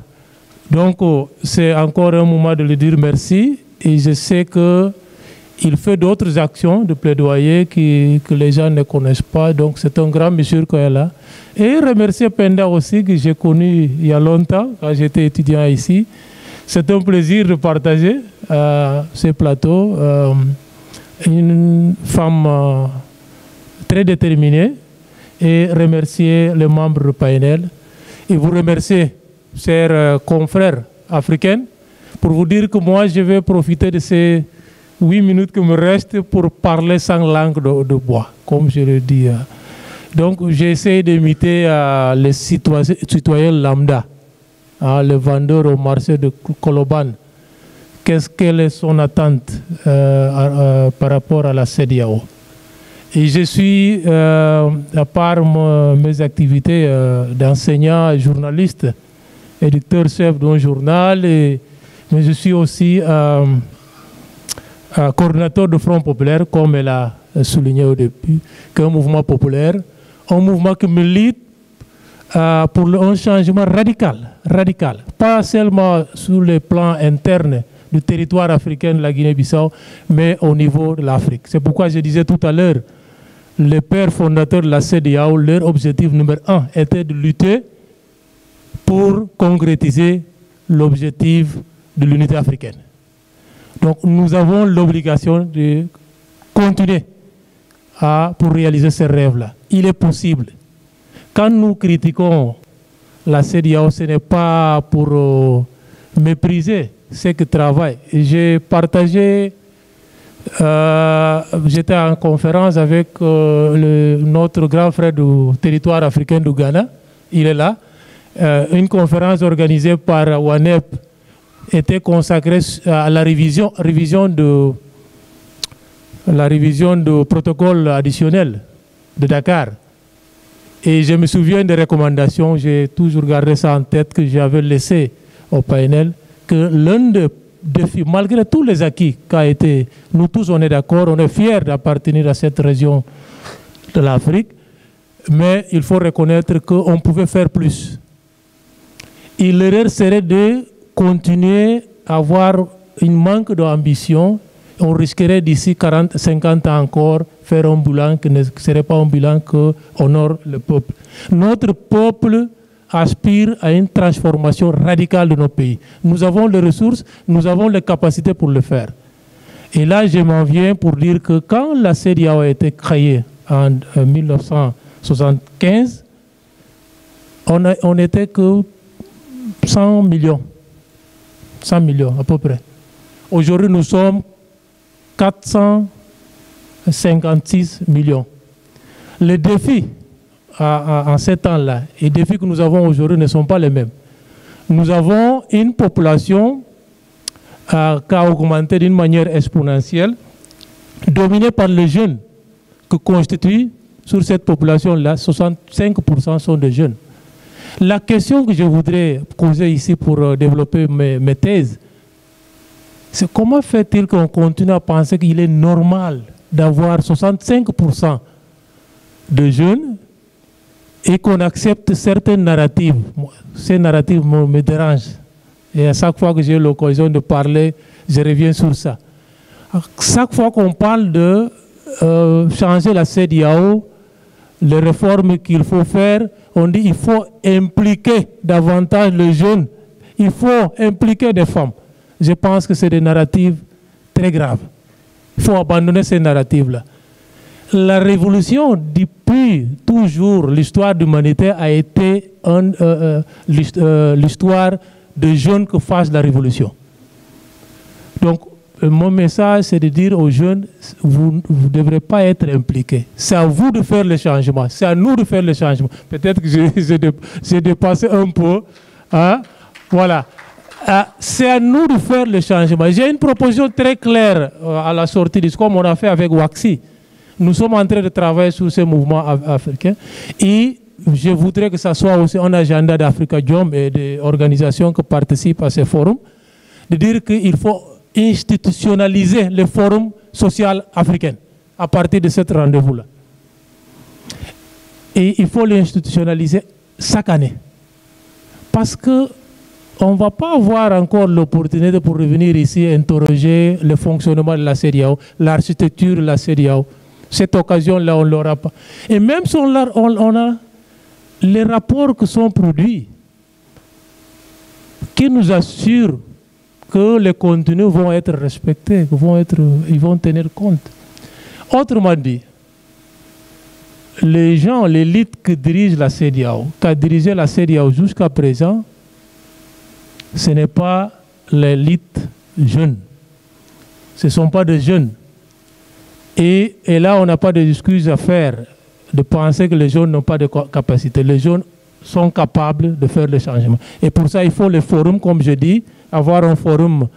[SPEAKER 5] Donc, c'est encore un moment de lui dire merci. Et je sais qu'il fait d'autres actions de plaidoyer que les gens ne connaissent pas. Donc, c'est un grand monsieur qui est là. Et remercier Penda aussi, que j'ai connu il y a longtemps, quand j'étais étudiant ici. C'est un plaisir de partager ces plateaux. Une femme très déterminée. Et remercier les membres du panel. Et vous remercier, chers confrères africains, pour vous dire que moi, je vais profiter de ces 8 minutes qui me restent pour parler sans langue de bois, comme je le dis. Donc, j'essaie d'imiter les citoyens lambda, les vendeurs au marché de Koloban. Quelle est son attente par rapport à la CEDEAO? Et je suis, à part mes activités d'enseignant, journaliste, éditeur-chef d'un journal, mais je suis aussi coordinateur de Front Populaire, comme elle a souligné au début, qu'un mouvement populaire, un mouvement qui milite pour un changement radical, pas seulement sur le plan interne du territoire africain de la Guinée-Bissau, mais au niveau de l'Afrique. C'est pourquoi je disais tout à l'heure, les pères fondateurs de la CEDEAO, leur objectif numéro 1 était de lutter pour concrétiser l'objectif de l'unité africaine. Donc nous avons l'obligation de continuer pour réaliser ces rêves-là. Il est possible. Quand nous critiquons la CEDEAO, ce n'est pas pour mépriser ceux qui travaillent. J'ai partagé J'étais en conférence avec notre grand frère du territoire africain du Ghana. Il est là. Une conférence organisée par WANEP était consacrée à la révision du protocole additionnel de Dakar. Et je me souviens des recommandations, j'ai toujours gardé ça en tête, que j'avais laissé au panel, que l'un des défis, malgré tous les acquis qu'a été, nous tous on est d'accord, on est fiers d'appartenir à cette région de l'Afrique, mais il faut reconnaître qu'on pouvait faire plus. Et l'erreur serait de continuer à avoir un manque d'ambition. On risquerait d'ici 40, 50 ans encore faire un bilan qui ne serait pas un bilan qui honore le peuple. Notre peuple aspire à une transformation radicale de nos pays. Nous avons les ressources, nous avons les capacités pour le faire. Et là, je m'en viens pour dire que quand la CEDEAO a été créée en 1975, on n'était que 100 millions. 100 millions à peu près. Aujourd'hui, nous sommes 456 millions. Les défis en ces temps-là et les défis que nous avons aujourd'hui ne sont pas les mêmes. Nous avons une population qui a augmenté d'une manière exponentielle, dominée par les jeunes, que constituent sur cette population-là, 65% sont des jeunes. La question que je voudrais poser ici pour développer mes thèses, c'est comment fait-il qu'on continue à penser qu'il est normal d'avoir 65% de jeunes et qu'on accepte certaines narratives. Ces narratives me dérangent. Et à chaque fois que j'ai l'occasion de parler, je reviens sur ça. Chaque fois qu'on parle de changer la CEDEAO, les réformes qu'il faut faire, on dit qu'il faut impliquer davantage les jeunes, il faut impliquer des femmes. Je pense que c'est des narratives très graves. Il faut abandonner ces narratives-là. La révolution, depuis toujours, l'histoire de l'humanité a été l'histoire de jeunes qui fassent la révolution. Donc, mon message, c'est de dire aux jeunes, vous ne devrez pas être impliqués. C'est à vous de faire le changement. C'est à nous de faire le changement. Peut-être que j'ai dépassé un peu. Hein? Voilà. C'est à nous de faire le changement. J'ai une proposition très claire à la sortie de ce qu'on a fait avec WAXI. Nous sommes en train de travailler sur ces mouvements africains et je voudrais que ça soit aussi un agenda d'Africa Jom et des organisations qui participent à ces forums, de dire qu'il faut institutionnaliser le forum social africain à partir de ce rendez-vous-là. Et il faut l'institutionnaliser chaque année. Parce que on ne va pas avoir encore l'opportunité pour revenir ici interroger le fonctionnement de la CEDEAO, l'architecture de la CEDEAO. Cette occasion-là, on ne l'aura pas. Et même si on a les rapports qui sont produits, qui nous assurent que les contenus vont être respectés, ils vont tenir compte. Autrement dit, les gens, l'élite qui dirige la CEDEAO, qui a dirigé la CEDEAO jusqu'à présent, ce n'est pas l'élite jeune. Ce ne sont pas des jeunes. Et là, on n'a pas d'excuses à faire de penser que les jeunes n'ont pas de capacité. Les jeunes sont capables de faire le changement. Et pour ça, il faut les forums, comme je dis, avoir un forum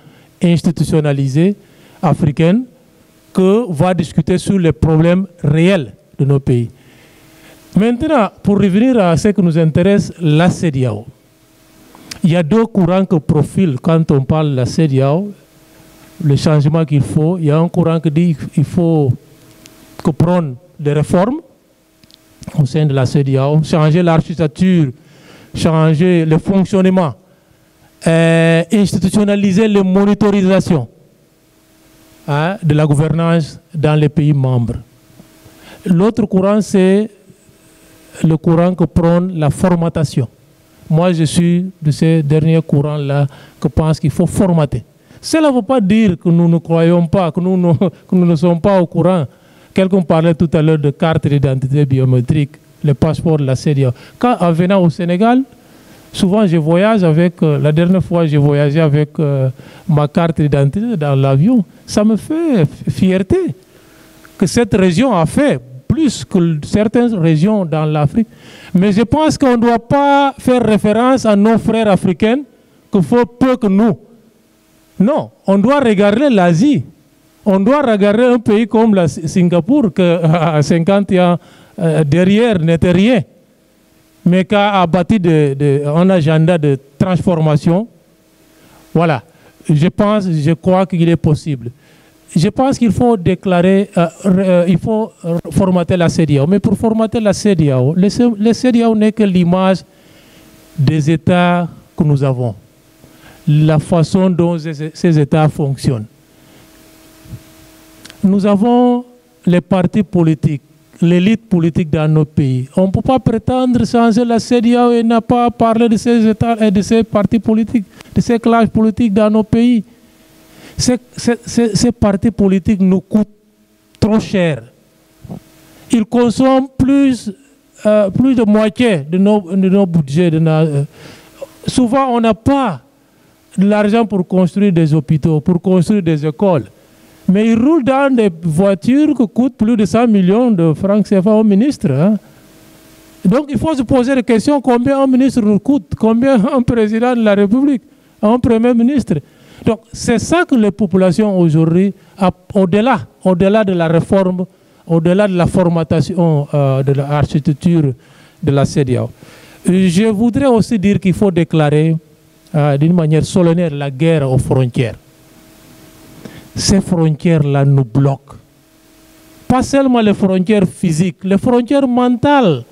[SPEAKER 5] institutionnalisé africain qui va discuter sur les problèmes réels de nos pays. Maintenant, pour revenir à ce qui nous intéresse, la CEDEAO. Il y a deux courants qui profilent quand on parle de la CEDEAO, le changement qu'il faut. Il y a un courant qui dit qu'il faut prendre des réformes au sein de la CEDEAO, changer l'architecture, changer le fonctionnement, institutionnaliser la monitorisation de la gouvernance dans les pays membres. L'autre courant, c'est le courant qui prône la formatation. Moi, je suis de ces derniers courants-là qui pensent qu'il faut formater. Cela ne veut pas dire que nous ne croyons pas, que nous ne sommes pas au courant. Quelqu'un parlait tout à l'heure de carte d'identité biométrique, le passeport de la CEDEAO. En venant au Sénégal, Souvent, je voyage avec, la dernière fois, j'ai voyagé avec ma carte d'identité dans l'avion. Ça me fait fierté que cette région a fait plus que certaines régions dans l'Afrique. Mais je pense qu'on ne doit pas faire référence à nos frères africains qu'il faut peu que nous. Non, on doit regarder l'Asie. On doit regarder un pays comme la Singapour, qui à 50 ans derrière n'était rien, mais qui a bâti un agenda de transformation. Voilà, je crois qu'il est possible. Je pense qu'il faut déclarer, il faut formater la CEDEAO. Mais pour formater la CEDEAO, la CEDEAO n'est que l'image des États que nous avons, la façon dont ces États fonctionnent. Nous avons les partis politiques, l'élite politique dans nos pays. On ne peut pas prétendre changer la CEDEAO et n'a pas parlé de ces États et de ces partis politiques, de ces classes politiques dans nos pays. Ces partis politiques nous coûtent trop cher. Ils consomment plus de moitié de nos budgets. Souvent, on n'a pas de l'argent pour construire des hôpitaux, pour construire des écoles. Mais ils roulent dans des voitures qui coûtent plus de 100 millions de francs CFA au ministre. Hein. Donc, il faut se poser la question combien un ministre nous coûte, combien un président de la République, un premier ministre. Donc, c'est ça que les populations aujourd'hui, au-delà de la réforme, au-delà de la formatation de l'architecture de la CEDEAO. Je voudrais aussi dire qu'il faut déclarer d'une manière solennelle la guerre aux frontières. Ces frontières-là nous bloquent. Pas seulement les frontières physiques, les frontières mentales.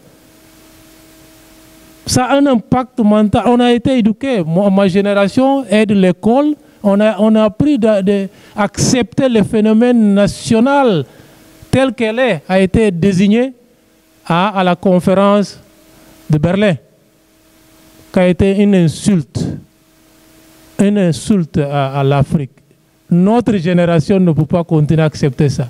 [SPEAKER 5] Ça a un impact mental. On a été éduqués. Ma génération est de l'école. On a appris d'accepter le phénomène national tel qu'elle est, a été désigné à la conférence de Berlin, qui a été une insulte à l'Afrique. Notre génération ne peut pas continuer à accepter ça.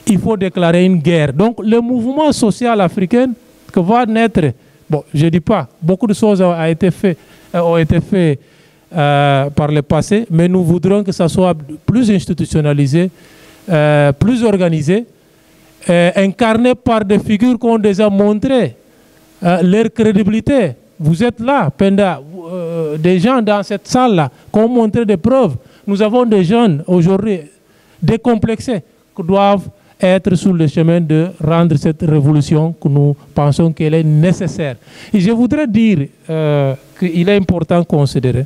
[SPEAKER 5] Il faut déclarer une guerre. Donc, le mouvement social africain que va naître, bon, je ne dis pas, beaucoup de choses ont été faites par le passé, mais nous voudrons que ça soit plus institutionnalisé, plus organisé, incarné par des figures qui ont déjà montré leur crédibilité. Vous êtes là, Penda, des gens dans cette salle-là qui ont montré des preuves. Nous avons des jeunes aujourd'hui décomplexés qui doivent être sur le chemin de rendre cette révolution que nous pensons qu'elle est nécessaire. Et je voudrais dire qu'il est important de considérer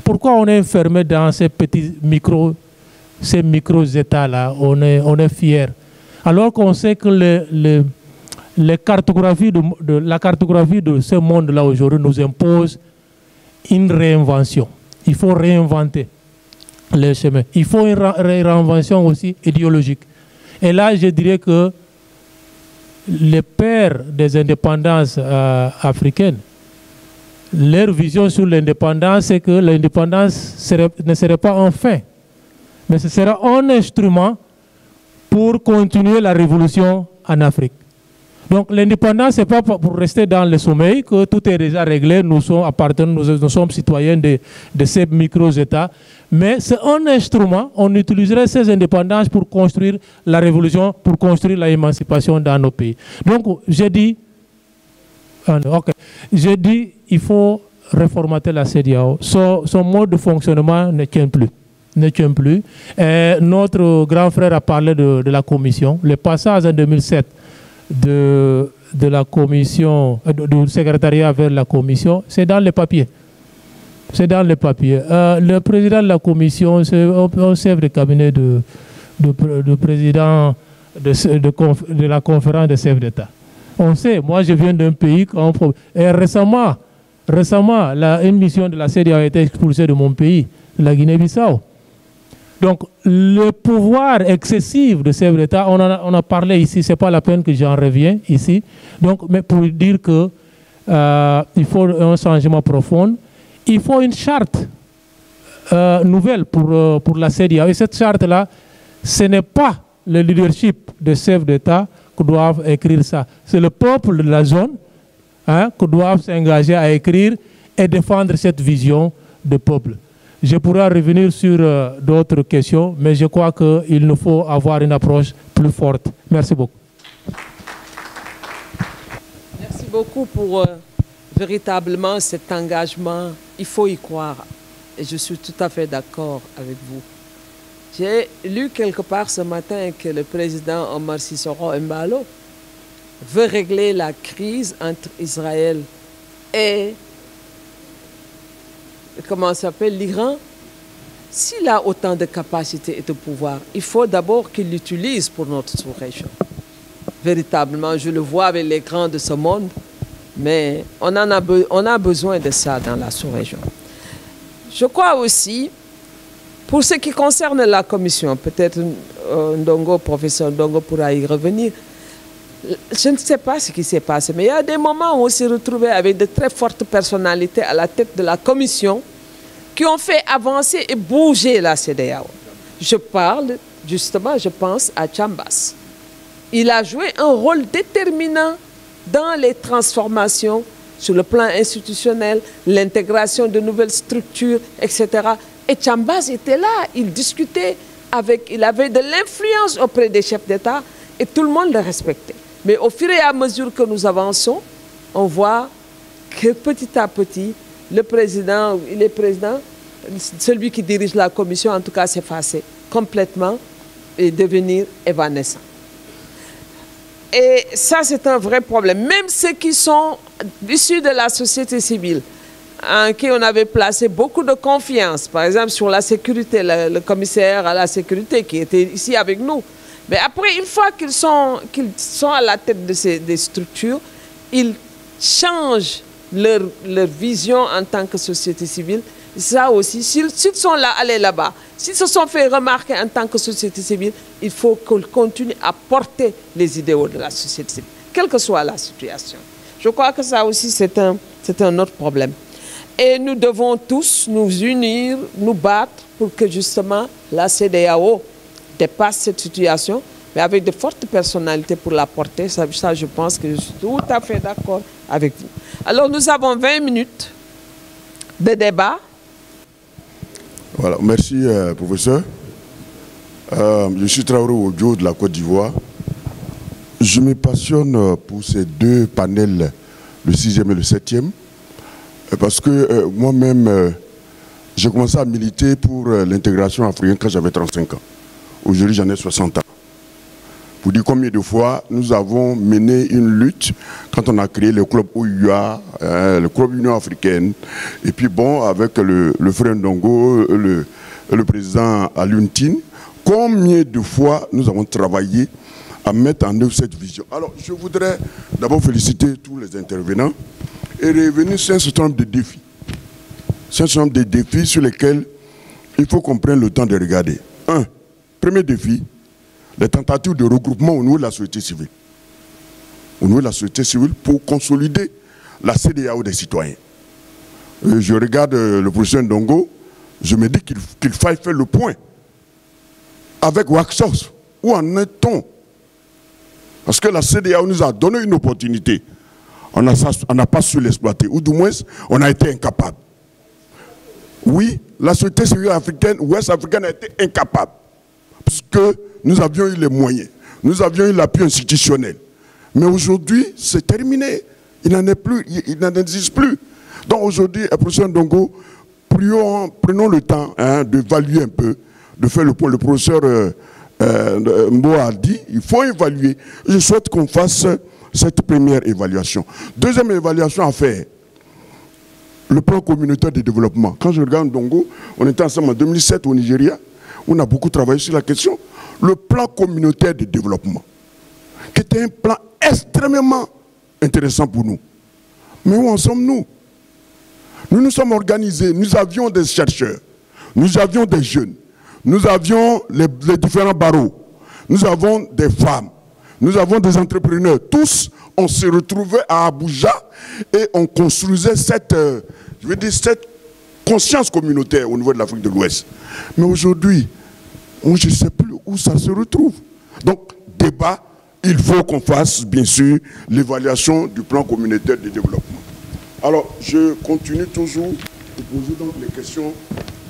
[SPEAKER 5] pourquoi on est enfermé dans ces petits micro-États-là. On est fiers. Alors qu'on sait que la cartographie de ce monde-là aujourd'hui nous impose une réinvention. Il faut réinventer les chemins. Il faut une réinvention aussi idéologique. Et là, je dirais que les pères des indépendances africaines, leur vision sur l'indépendance, c'est que l'indépendance ne serait pas un fin, mais ce sera un instrument pour continuer la révolution en Afrique. Donc l'indépendance, ce n'est pas pour rester dans le sommeil, que tout est déjà réglé, nous sommes citoyens de ces micro-États, mais c'est un instrument, on utiliserait ces indépendances pour construire la révolution, pour construire l'émancipation dans nos pays. Donc j'ai dit, il faut reformater la CEDEAO. Son mode de fonctionnement ne tient plus. Notre grand frère a parlé de la commission. Le passage en 2007 de la commission, du secrétariat vers la commission, c'est dans les papiers. Le président de la commission, c'est un chef de cabinet de président de la conférence des chefs d'État. On sait, moi je viens d'un pays et récemment, une mission de la CEDEAO a été expulsée de mon pays, la Guinée-Bissau. Donc, le pouvoir excessif de chefs d'État, on a parlé ici, ce n'est pas la peine que j'en reviens ici. Donc, mais pour dire que il faut un changement profond, il faut une charte nouvelle pour la CEDEAO. Et cette charte-là, ce n'est pas le leadership des chefs d'État qui doivent écrire ça. C'est le peuple de la zone qui doivent s'engager à écrire et défendre cette vision de peuple. Je pourrais revenir sur d'autres questions, mais je crois qu'il nous faut avoir une approche plus forte. Merci beaucoup.
[SPEAKER 1] Merci beaucoup pour véritablement cet engagement. Il faut y croire. Et je suis tout à fait d'accord avec vous. J'ai lu quelque part ce matin que le président Omar Sissoko Embalo veut régler la crise entre Israël et, comment ça s'appelle, l'Iran. S'il a autant de capacités et de pouvoir, il faut d'abord qu'il l'utilise pour notre sous-région. Véritablement, je le vois avec les grands de ce monde, mais on a besoin de ça dans la sous-région. Je crois aussi, pour ce qui concerne la commission, peut-être professeur Ndongo pourra y revenir, je ne sais pas ce qui s'est passé, mais il y a des moments où on s'est retrouvé avec de très fortes personnalités à la tête de la commission qui ont fait avancer et bouger la CEDEAO. Je parle, justement, je pense à Chambas. Il a joué un rôle déterminant dans les transformations sur le plan institutionnel, l'intégration de nouvelles structures, etc. Et Chambas était là, il discutait il avait de l'influence auprès des chefs d'État et tout le monde le respectait. Mais au fur et à mesure que nous avançons, on voit que petit à petit, le président, celui qui dirige la commission, en tout cas, s'effacer complètement et devenir évanescent. Et ça, c'est un vrai problème. Même ceux qui sont issus de la société civile, en qui on avait placé beaucoup de confiance, par exemple sur la sécurité, le commissaire à la sécurité qui était ici avec nous. Mais après, une fois qu'ils sont à la tête de des structures, ils changent leur vision en tant que société civile. Ça aussi, s'ils sont là, allés là-bas, s'ils se sont fait remarquer en tant que société civile, il faut qu'on continue à porter les idéaux de la société civile, quelle que soit la situation. Je crois que ça aussi, c'est un autre problème. Et nous devons tous nous unir, nous battre pour que justement la CEDEAO dépasse cette situation, mais avec de fortes personnalités pour la porter. Ça, je pense que je suis tout à fait d'accord avec vous. Alors, nous avons 20 minutes de débat.
[SPEAKER 6] Voilà, merci professeur. Je suis Traoré Ojo de la Côte d'Ivoire. Je me passionne pour ces deux panels, le 6e et le 7e, parce que moi-même, j'ai commencé à militer pour l'intégration africaine quand j'avais 35 ans. Aujourd'hui, j'en ai 60 ans. Pour dire combien de fois nous avons mené une lutte quand on a créé le club OUA, le club Union africaine, et puis bon, avec le frère Ndongo, le président Alioune Tine, combien de fois nous avons travaillé à mettre en œuvre cette vision. Alors, je voudrais d'abord féliciter tous les intervenants et revenir sur un certain nombre de défis. C'est un certain nombre de défis sur lesquels il faut qu'on prenne le temps de regarder. Premier défi, les tentatives de regroupement au niveau de la société civile. Au niveau de la société civile pour consolider la CEDEAO des citoyens. Je regarde le professeur Ndongo, je me dis qu'il faille faire le point avec Waxos. Où en est-on? Parce que la CEDEAO nous a donné une opportunité. On n'a pas su l'exploiter, ou du moins, on a été incapable. Oui, la société civile africaine, ouest africaine a été incapable. Parce que nous avions eu les moyens, nous avions eu l'appui institutionnel. Mais aujourd'hui, c'est terminé. Il n'en est plus, il n'en existe plus. Donc aujourd'hui, professeur Ndongo, prenons le temps d'évaluer un peu, de faire le point. Le professeur Mbo a dit, il faut évaluer. Je souhaite qu'on fasse cette première évaluation. Deuxième évaluation à faire, le plan communautaire de développement. Quand je regarde Ndongo, on était ensemble en 2007 au Nigeria, on a beaucoup travaillé sur la question. Le plan communautaire de développement, qui était un plan extrêmement intéressant pour nous. Mais où en sommes-nous? Nous nous sommes organisés, nous avions des chercheurs, nous avions des jeunes, nous avions les différents barreaux, nous avons des femmes, nous avons des entrepreneurs. Tous, on se retrouvait à Abuja et on construisait cette conscience communautaire au niveau de l'Afrique de l'Ouest. Mais aujourd'hui, je ne sais plus où ça se retrouve. Donc, il faut qu'on fasse, bien sûr, l'évaluation du plan communautaire de développement. Alors, je continue toujours de poser donc les questions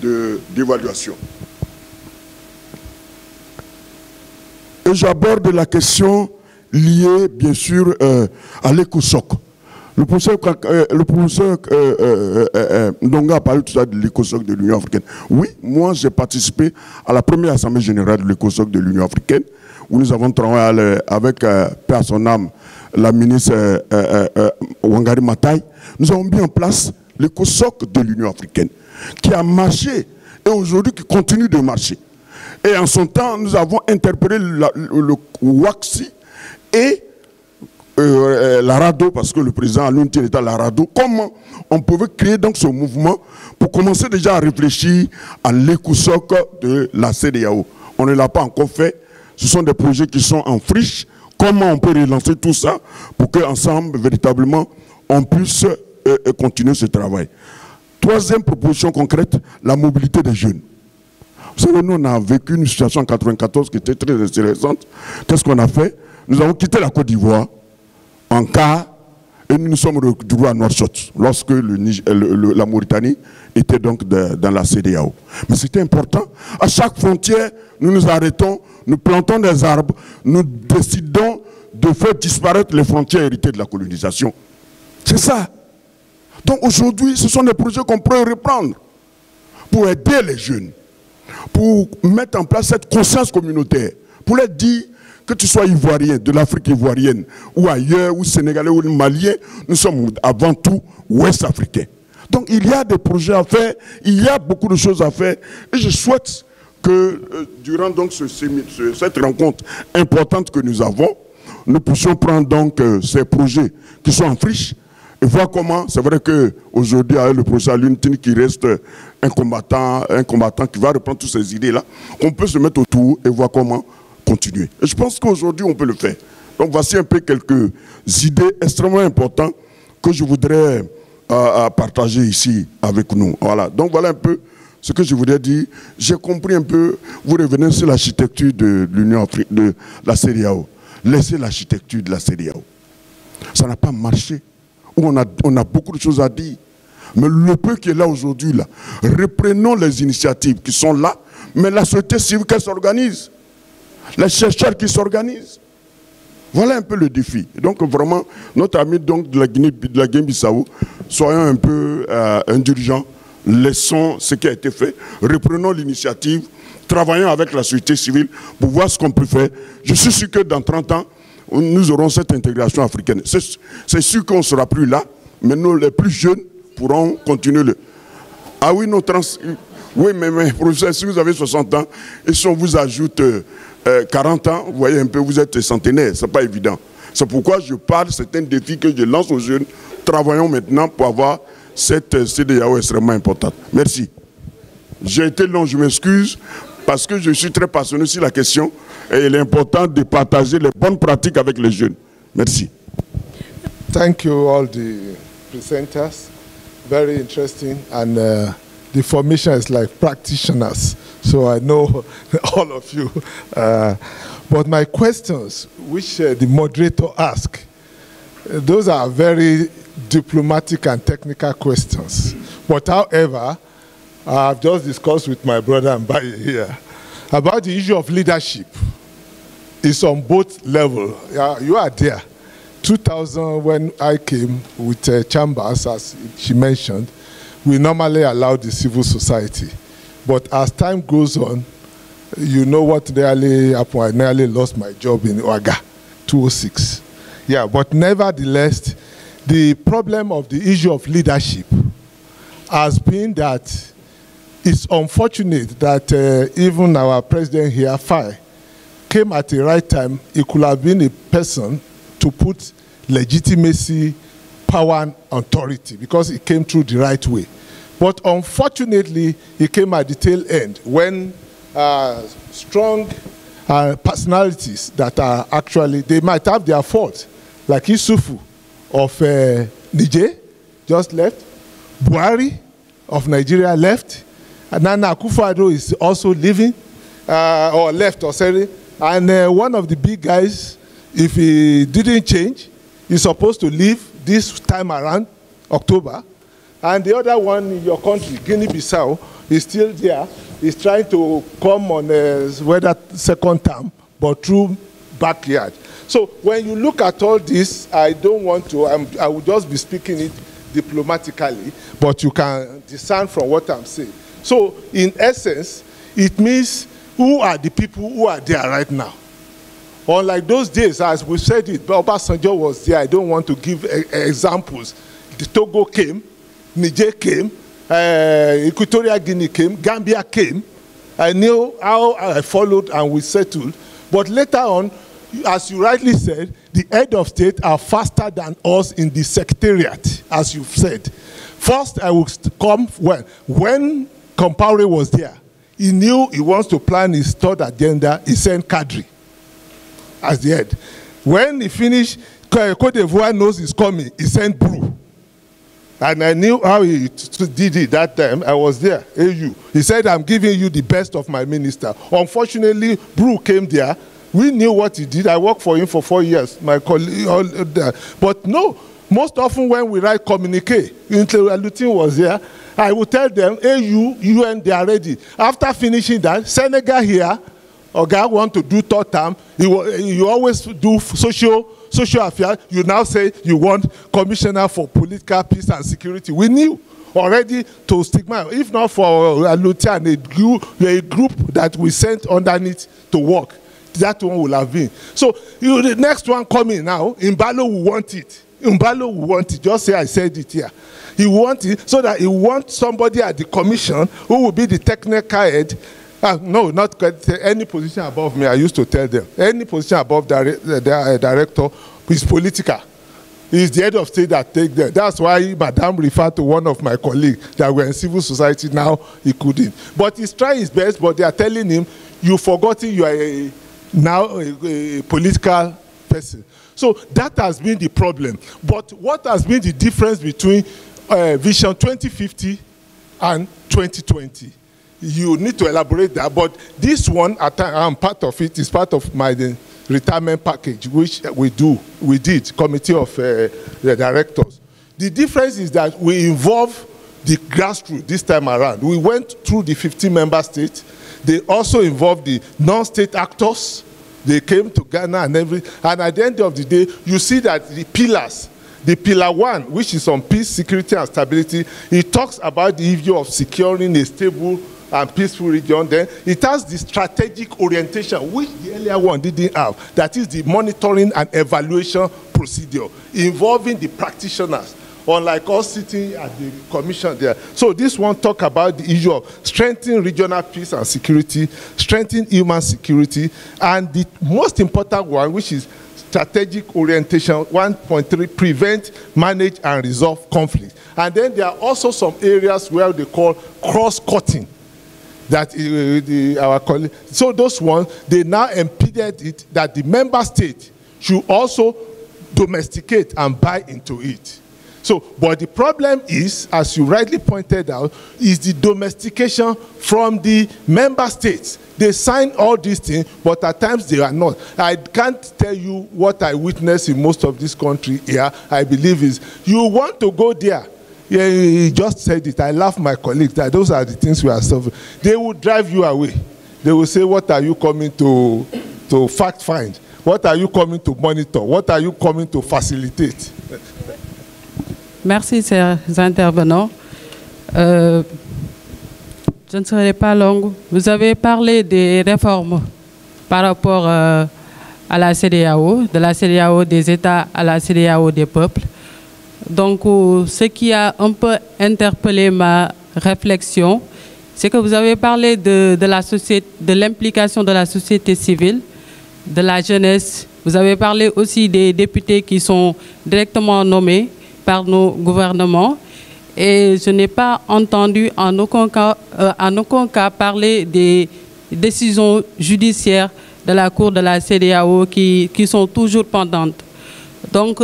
[SPEAKER 6] d'évaluation. Et j'aborde la question liée, bien sûr, à l'écosoc. Le professeur Ndonga a parlé tout ça de l'écosoc de l'Union africaine. Oui, moi j'ai participé à la première assemblée générale de l'écosoc de l'Union africaine, où nous avons travaillé avec, paix à son âme, la ministre Wangari Maathai. Nous avons mis en place l'écosoc de l'Union africaine, qui a marché et aujourd'hui qui continue de marcher. Et en son temps, nous avons interpellé le WACSI et la RADO, parce que le président Alioune était à la RADO, comment on pouvait créer donc ce mouvement pour commencer déjà à réfléchir à l'écosoc de la CEDEAO. On ne l'a pas encore fait. Ce sont des projets qui sont en friche. Comment on peut relancer tout ça pour qu'ensemble, véritablement, on puisse continuer ce travail. Troisième proposition concrète, la mobilité des jeunes. Vous savez, nous, on a vécu une situation en 1994 qui était très intéressante. Qu'est-ce qu'on a fait? Nous avons quitté la Côte d'Ivoire en car et nous nous sommes retrouvés à Nouakchott lorsque la Mauritanie était donc dans la CEDEAO. Mais c'était important. À chaque frontière, nous nous arrêtons, nous plantons des arbres, nous décidons de faire disparaître les frontières héritées de la colonisation. C'est ça. Donc aujourd'hui, ce sont des projets qu'on pourrait reprendre pour aider les jeunes, pour mettre en place cette conscience communautaire, pour leur dire que tu sois ivoirien, de l'Afrique ivoirienne, ou ailleurs, ou sénégalais, ou malien, nous sommes avant tout ouest-africains. Donc il y a des projets à faire, il y a beaucoup de choses à faire, et je souhaite que durant donc cette rencontre importante que nous avons, nous puissions prendre donc ces projets qui sont en friche, et voir comment, c'est vrai qu'aujourd'hui, avec le professeur Luntini qui reste un combattant qui va reprendre toutes ces idées-là, on peut se mettre autour et voir comment continuer. Et je pense qu'aujourd'hui, on peut le faire. Donc voici un peu quelques idées extrêmement importantes que je voudrais partager ici avec nous. Voilà. Donc voilà un peu ce que je voudrais dire. J'ai compris un peu, vous revenez sur l'architecture de l'Union africaine, de la CEDEAO. Laissez l'architecture de la CEDEAO. Ça n'a pas marché. On a beaucoup de choses à dire. Mais le peu qui est là aujourd'hui, là, reprenons les initiatives qui sont là, mais la société civile qu'elle s'organise. Les chercheurs qui s'organisent. Voilà un peu le défi. Donc vraiment, notre ami donc, de la Guinée-Bissau, soyons un peu indulgents, laissons ce qui a été fait, reprenons l'initiative, travaillons avec la société civile pour voir ce qu'on peut faire. Je suis sûr que dans 30 ans, nous aurons cette intégration africaine. C'est sûr qu'on ne sera plus là, mais nous, les plus jeunes, pourront continuer le... Ah oui, oui, mais professeur, si vous avez 60 ans, et si on vous ajoute 40 ans, vous voyez un peu, vous êtes centenaire, ce n'est pas évident. C'est pourquoi je parle, c'est un défi que je lance aux jeunes. Travaillons maintenant pour avoir cette CEDEAO extrêmement importante. Merci. J'ai été long, je m'excuse, parce que je suis très passionné sur la question et il est important de partager les bonnes pratiques avec les jeunes. Merci.
[SPEAKER 7] Thank you all the presenters. Very interesting, and the formation is like practitioners. So I know all of you. But my questions, which the moderator asked, those are very diplomatic and technical questions. But however, I've just discussed with my brother Mbaye here about the issue of leadership. It's on both levels. You are there. 2000, when I came with Chambers, as she mentioned, we normally allow the civil society. But as time goes on, you know what nearly happened. I nearly lost my job in Ouaga, 2006. Yeah, but nevertheless, the problem of the issue of leadership has been that it's unfortunate that even our president here, Faye, came at the right time. He could have been a person to put legitimacy, power, and authority because he came through the right way. But unfortunately, he came at the tail end when strong personalities that are actually, they might have their fault, like Isufu of Niger just left, Buhari of Nigeria left, and Nana Akufo-Addo is also leaving, or left, or sorry, and one of the big guys, if he didn't change, he's supposed to leave this time around, October. And the other one in your country, Guinea-Bissau, is still there. Is trying to come on whether second term, but through backyard. So when you look at all this, I don't want to, I will just be speaking it diplomatically, but you can discern from what I'm saying. So in essence, it means who are the people who are there right now? Unlike those days, as we said it, Obasanjo was there. I don't want to give examples. The Togo came, Niger came, Equatorial Guinea came, Gambia came. I knew how I followed and we settled. But later on, as you rightly said, the head of state are faster than us in the secretariat, as you've said. First, I will come when Compaoré was there. He knew he wants to plan his third agenda. He sent Kadri as the head. When he finished, Côte d'Ivoire knows he's coming. He sent Brou. And I knew how he did it that time. I was there, AU. He said, I'm giving you the best of my minister. Unfortunately, Brou came there. We knew what he did. I worked for him for 4 years, my colleague. But no, most often when we write communique, Lutin was there, I would tell them, AU, UN, they are ready. After finishing that, Senegal here, Oga want to do third term, you always do social affairs. You now say you want commissioner for political peace and security. We knew already to stigma, if not for Lutin, a group that we sent underneath to work, that one will have been. So the next one coming now, Mbalo will want it. Mbalo will want it. Just say I said it here. He wants it so that he wants somebody at the commission who will be the technical head. No, not any position above me. I used to tell them any position above the director is political. He's the head of state that take them. That's why Madame referred to one of my colleagues that were in civil society. Now he couldn't. But he's trying his best. But they are telling him, "You've forgotten you are now a political person." So that has been the problem. But what has been the difference between Vision 2050 and 2020? You need to elaborate that. But this one, I'm part of it, is part of my retirement package, which we did, committee of the directors. The difference is that we involve the grassroots this time around. We went through the 15 member states. They also involved the non-state actors. They came to Ghana and everything. And at the end of the day, you see that the pillars, the pillar one, which is on peace, security, and stability, it talks about the issue of securing a stable and peaceful region. Then it has the strategic orientation, which the earlier one didn't have. That is the monitoring and evaluation procedure involving the practitioners, unlike us sitting at the commission there. So this one talk about the issue of strengthening regional peace and security, strengthening human security, and the most important one, which is strategic orientation, 1.3, prevent, manage, and resolve conflict. And then there are also some areas where they call cross-cutting. That our colleague, so those ones, they now impeded it that the member state should also domesticate and buy into it. So, but the problem is, as you rightly pointed out, is the domestication from the member states. They sign all these things, but at times they are not. I can't tell you what I witnessed in most of this country here. I believe is you want to go there. Yeah, he just said it. I laugh my colleagues that those are the things we are solving. They will drive you away. They will say, what are you coming to fact find? What are you coming to monitor? What are you coming to facilitate?
[SPEAKER 8] Merci, chers intervenants. Je ne serai pas longue. Vous avez parlé des réformes par rapport à la CEDEAO, de la CEDEAO des États à la CEDEAO des peuples. Donc, ce qui a un peu interpellé ma réflexion, c'est que vous avez parlé de la société, de l'implication de la société civile, de la jeunesse. Vous avez parlé aussi des députés qui sont directement nommés par nos gouvernements. Et je n'ai pas entendu en aucun cas parler des décisions judiciaires de la Cour de la CEDEAO qui sont toujours pendantes. Donc,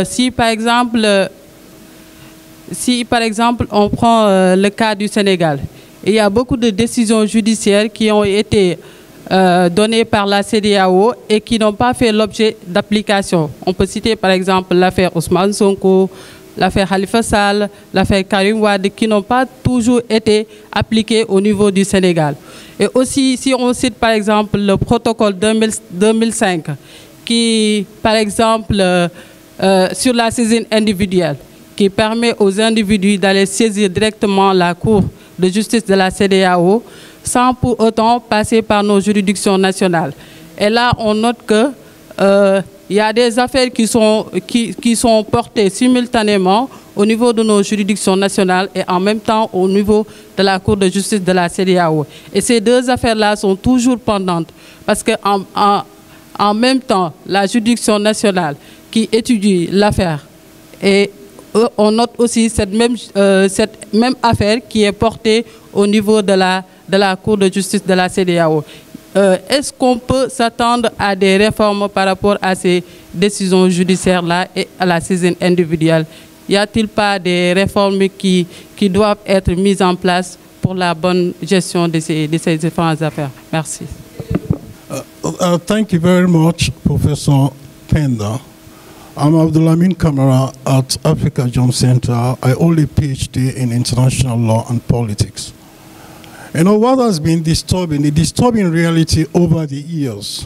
[SPEAKER 8] si par exemple on prend le cas du Sénégal, il y a beaucoup de décisions judiciaires qui ont été données par la CEDEAO et qui n'ont pas fait l'objet d'application. On peut citer par exemple l'affaire Ousmane Sonko, l'affaire Khalifa Sall, l'affaire Karim Wade, qui n'ont pas toujours été appliquées au niveau du Sénégal. Et aussi, si on cite par exemple le protocole 2005, qui, par exemple, sur la saisine individuelle, qui permet aux individus d'aller saisir directement la Cour de justice de la CEDEAO, sans pour autant passer par nos juridictions nationales. Et là, on note que il y a des affaires qui sont portées simultanément au niveau de nos juridictions nationales et en même temps au niveau de la Cour de justice de la CEDEAO. Et ces deux affaires-là sont toujours pendantes parce qu'en même temps, la juridiction nationale qui étudie l'affaire, et on note aussi cette même affaire qui est portée au niveau de la Cour de justice de la CEDEAO. Est-ce qu'on peut s'attendre à des réformes par rapport à ces décisions judiciaires-là et à la saisine individuelle? Y a-t-il pas des réformes qui doivent être mises en place pour la bonne gestion de ces différentes affaires? Merci.
[SPEAKER 9] Thank you very much, Professor Penda. I'm Abdulamin Kamara at Africa Jom Center. I hold a PhD in international law and politics. You know, what has been disturbing, the disturbing reality over the years,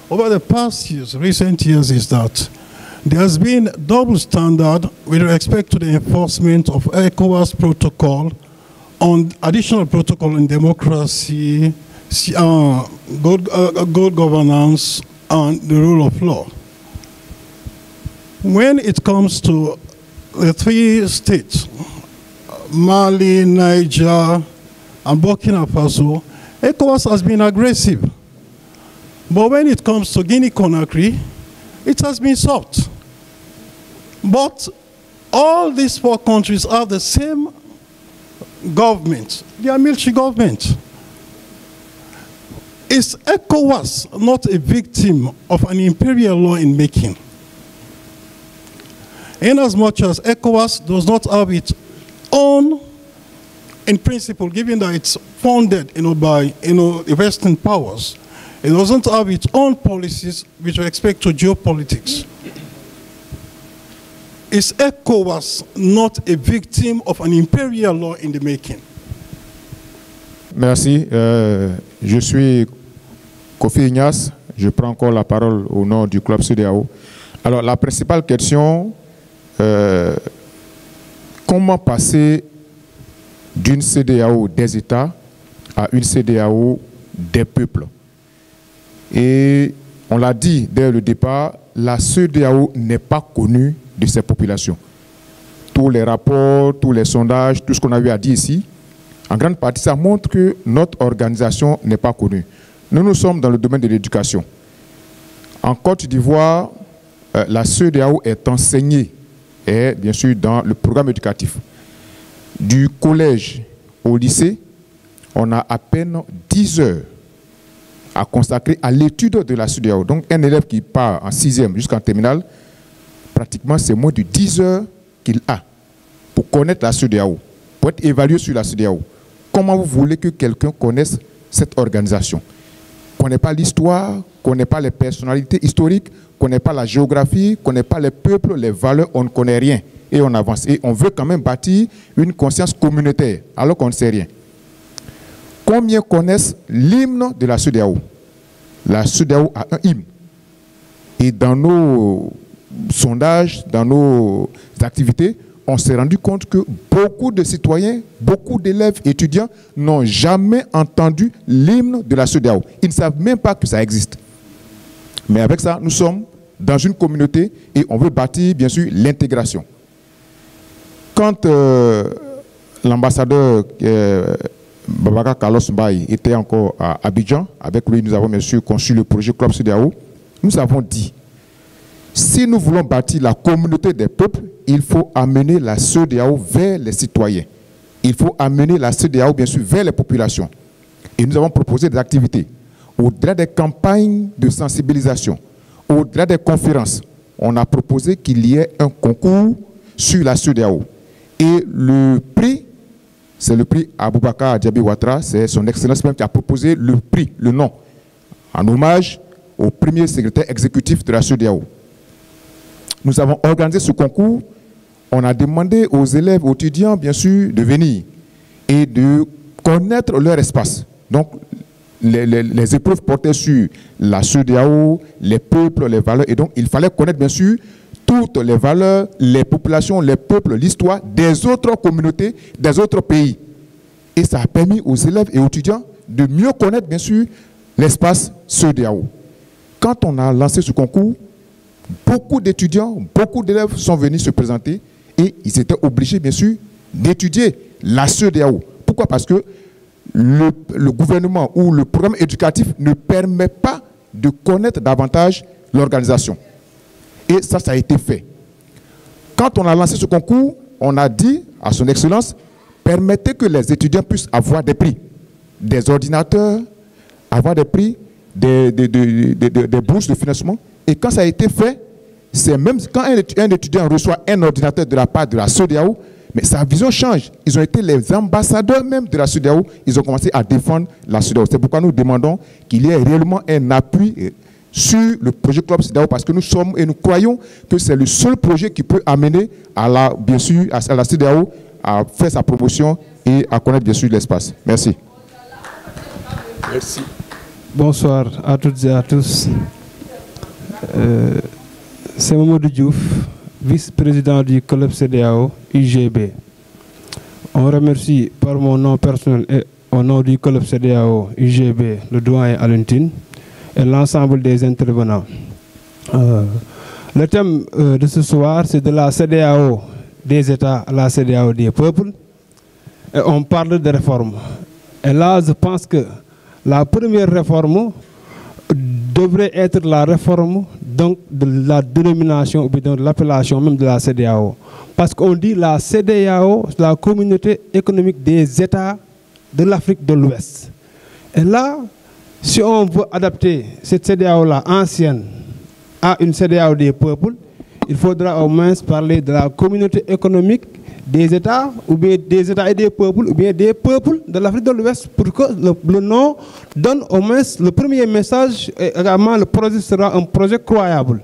[SPEAKER 9] over the past years, recent years, is that there has been double standard with respect to the enforcement of ECOWAS protocol on additional protocol on democracy, good governance, and the rule of law. When it comes to the three states, Mali, Niger, and Burkina Faso, ECOWAS has been aggressive. But when it comes to Guinea-Conakry, it has been soft. But all these four countries have the same government. They are military government. Is ECOWAS not a victim of an imperial law in making? Inasmuch as ECOWAS does not have its own, in principle, given that it's funded by the Western powers, it doesn't have its own policies with respect to geopolitics. Is ECOWAS not a victim of an imperial law in the making?
[SPEAKER 10] Merci. Je suis Kofi Ignace. Je prends encore la parole au nom du Club CEDEAO. Alors, la principale question, comment passer d'une CEDEAO des États à une CEDEAO des peuples? Et on l'a dit dès le départ, la CEDEAO n'est pas connue de ses populations. Tous les rapports, tous les sondages, tout ce qu'on a eu à dire ici, en grande partie, ça montre que notre organisation n'est pas connue. Nous sommes dans le domaine de l'éducation. En Côte d'Ivoire, la CEDEAO est enseignée, et bien sûr dans le programme éducatif. Du collège au lycée, on a à peine 10 heures à consacrer à l'étude de la CEDEAO. Donc un élève qui part en 6e jusqu'en terminale, pratiquement c'est moins de 10 heures qu'il a pour connaître la CEDEAO, pour être évalué sur la CEDEAO. Comment vous voulez que quelqu'un connaisse cette organisation? Ne connaît pas l'histoire, ne connaît pas les personnalités historiques, ne connaît pas la géographie, ne connaît pas les peuples, les valeurs, on ne connaît rien. Et on avance. Et on veut quand même bâtir une conscience communautaire, alors qu'on ne sait rien. Combien connaissent l'hymne de la CEDEAO? La CEDEAO a un hymne. Et dans nos sondages, dans nos activités, on s'est rendu compte que beaucoup de citoyens, beaucoup d'élèves, étudiants n'ont jamais entendu l'hymne de la CEDEAO. Ils ne savent même pas que ça existe. Mais avec ça, nous sommes dans une communauté et on veut bâtir, bien sûr, l'intégration. Quand l'ambassadeur Babacar Carlos Mbaye était encore à Abidjan, avec lui, nous avons bien sûr conçu le projet Club CEDEAO. Nous avons dit, si nous voulons bâtir la communauté des peuples, il faut amener la CEDEAO vers les citoyens. Il faut amener la CEDEAO, bien sûr, vers les populations. Et nous avons proposé des activités. Au-delà des campagnes de sensibilisation, au-delà des conférences, on a proposé qu'il y ait un concours sur la CEDEAO. Et le prix, c'est le prix Aboubakar Diaby Ouattara, c'est son excellence même qui a proposé le prix, le nom, en hommage au premier secrétaire exécutif de la CEDEAO. Nous avons organisé ce concours on a demandé aux élèves, aux étudiants, bien sûr, de venir et de connaître leur espace. Donc, les épreuves portaient sur la CEDEAO, les peuples, les valeurs, et donc il fallait connaître, bien sûr, toutes les valeurs, les populations, les peuples, l'histoire des autres communautés, des autres pays. Et ça a permis aux élèves et aux étudiants de mieux connaître, bien sûr, l'espace CEDEAO. Quand on a lancé ce concours, beaucoup d'étudiants, beaucoup d'élèves sont venus se présenter et ils étaient obligés, bien sûr, d'étudier la CEDEAO. Pourquoi? Parce que le gouvernement ou le programme éducatif ne permet pas de connaître davantage l'organisation. Et ça a été fait. Quand on a lancé ce concours, on a dit à son Excellence, permettez que les étudiants puissent avoir des prix, des ordinateurs, avoir des prix, des bourses de financement. Et quand ça a été fait, c'est même quand un étudiant reçoit un ordinateur de la part de la CEDEAO, mais sa vision change. Ils ont été les ambassadeurs même de la CEDEAO. Ils ont commencé à défendre la CEDEAO. C'est pourquoi nous demandons qu'il y ait réellement un appui sur le projet Club CEDEAO, parce que nous sommes et nous croyons que c'est le seul projet qui peut amener bien sûr, à la CEDEAO à faire sa promotion et à connaître bien sûr l'espace. Merci.
[SPEAKER 11] Merci. Bonsoir à toutes et à tous. C'est Mamadou Diouf, vice-président du club CEDEAO UGB. On remercie par mon nom personnel et au nom du club CEDEAO UGB le doyen Alentine et l'ensemble des intervenants. Le thème de ce soir, c'est de la CEDEAO des États à la CEDEAO des peuples. Et on parle de réforme. Et là, je pense que la première réforme devrait être la réforme donc, de la dénomination ou bien de l'appellation même de la CEDEAO. Parce qu'on dit la CEDEAO, la communauté économique des États de l'Afrique de l'Ouest. Et là, si on veut adapter cette CEDEAO-là ancienne à une CEDEAO des peuples, il faudra au moins parler de la communauté économique des États, ou bien des États et des peuples, ou bien des peuples de l'Afrique de l'Ouest, pour que le nom donne au moins le premier message, et également le projet sera un projet croyable.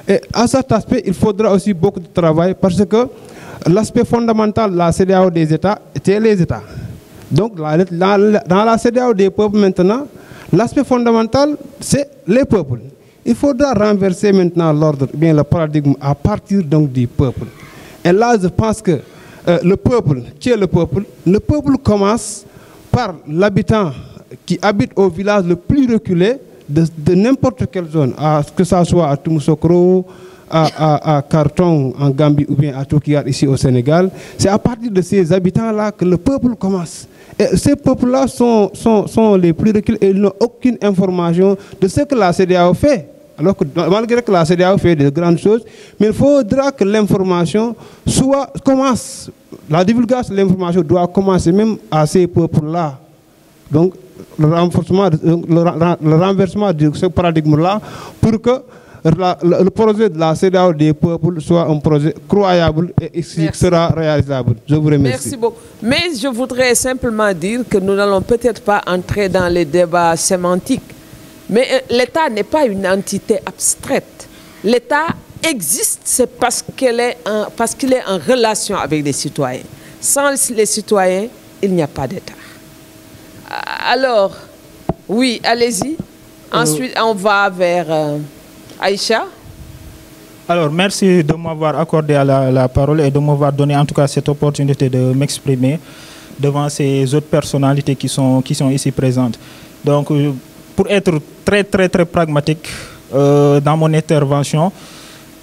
[SPEAKER 11] Et à cet aspect, il faudra aussi beaucoup de travail, parce que l'aspect fondamental de la CEDEAO des États était les États. Donc, dans la CEDEAO des peuples maintenant, l'aspect fondamental, c'est les peuples. Il faudra renverser maintenant l'ordre, bien le paradigme à partir donc du peuple. Et là, je pense que le peuple, qui est le peuple commence par l'habitant qui habite au village le plus reculé de n'importe quelle zone, que ce soit à Toumousokro, à Karton en Gambie ou bien à Tokiar ici au Sénégal. C'est à partir de ces habitants-là que le peuple commence. Et ces peuples-là sont les plus reculés et ils n'ont aucune information de ce que la CEDEAO fait. Alors que malgré que la CEDEAO fait de grandes choses, mais il faudra que l'information commence. La divulgation de l'information doit commencer même à ces peuples-là. Donc le renversement de ce paradigme-là pour que le projet de la CEDEAO des peuples soit un projet croyable et qui sera réalisable. Je vous remercie.
[SPEAKER 1] Merci beaucoup. Mais je voudrais simplement dire que nous n'allons peut-être pas entrer dans les débats sémantiques. Mais l'État n'est pas une entité abstraite. L'État existe, c'est parce qu'il est en relation avec les citoyens. Sans les citoyens, il n'y a pas d'État. Alors, oui, allez-y. Ensuite, on va vers Aïcha.
[SPEAKER 12] Alors, merci de m'avoir accordé la parole et de m'avoir donné en tout cas cette opportunité de m'exprimer devant ces autres personnalités qui sont ici présentes. Donc, pour être très pragmatique dans mon intervention,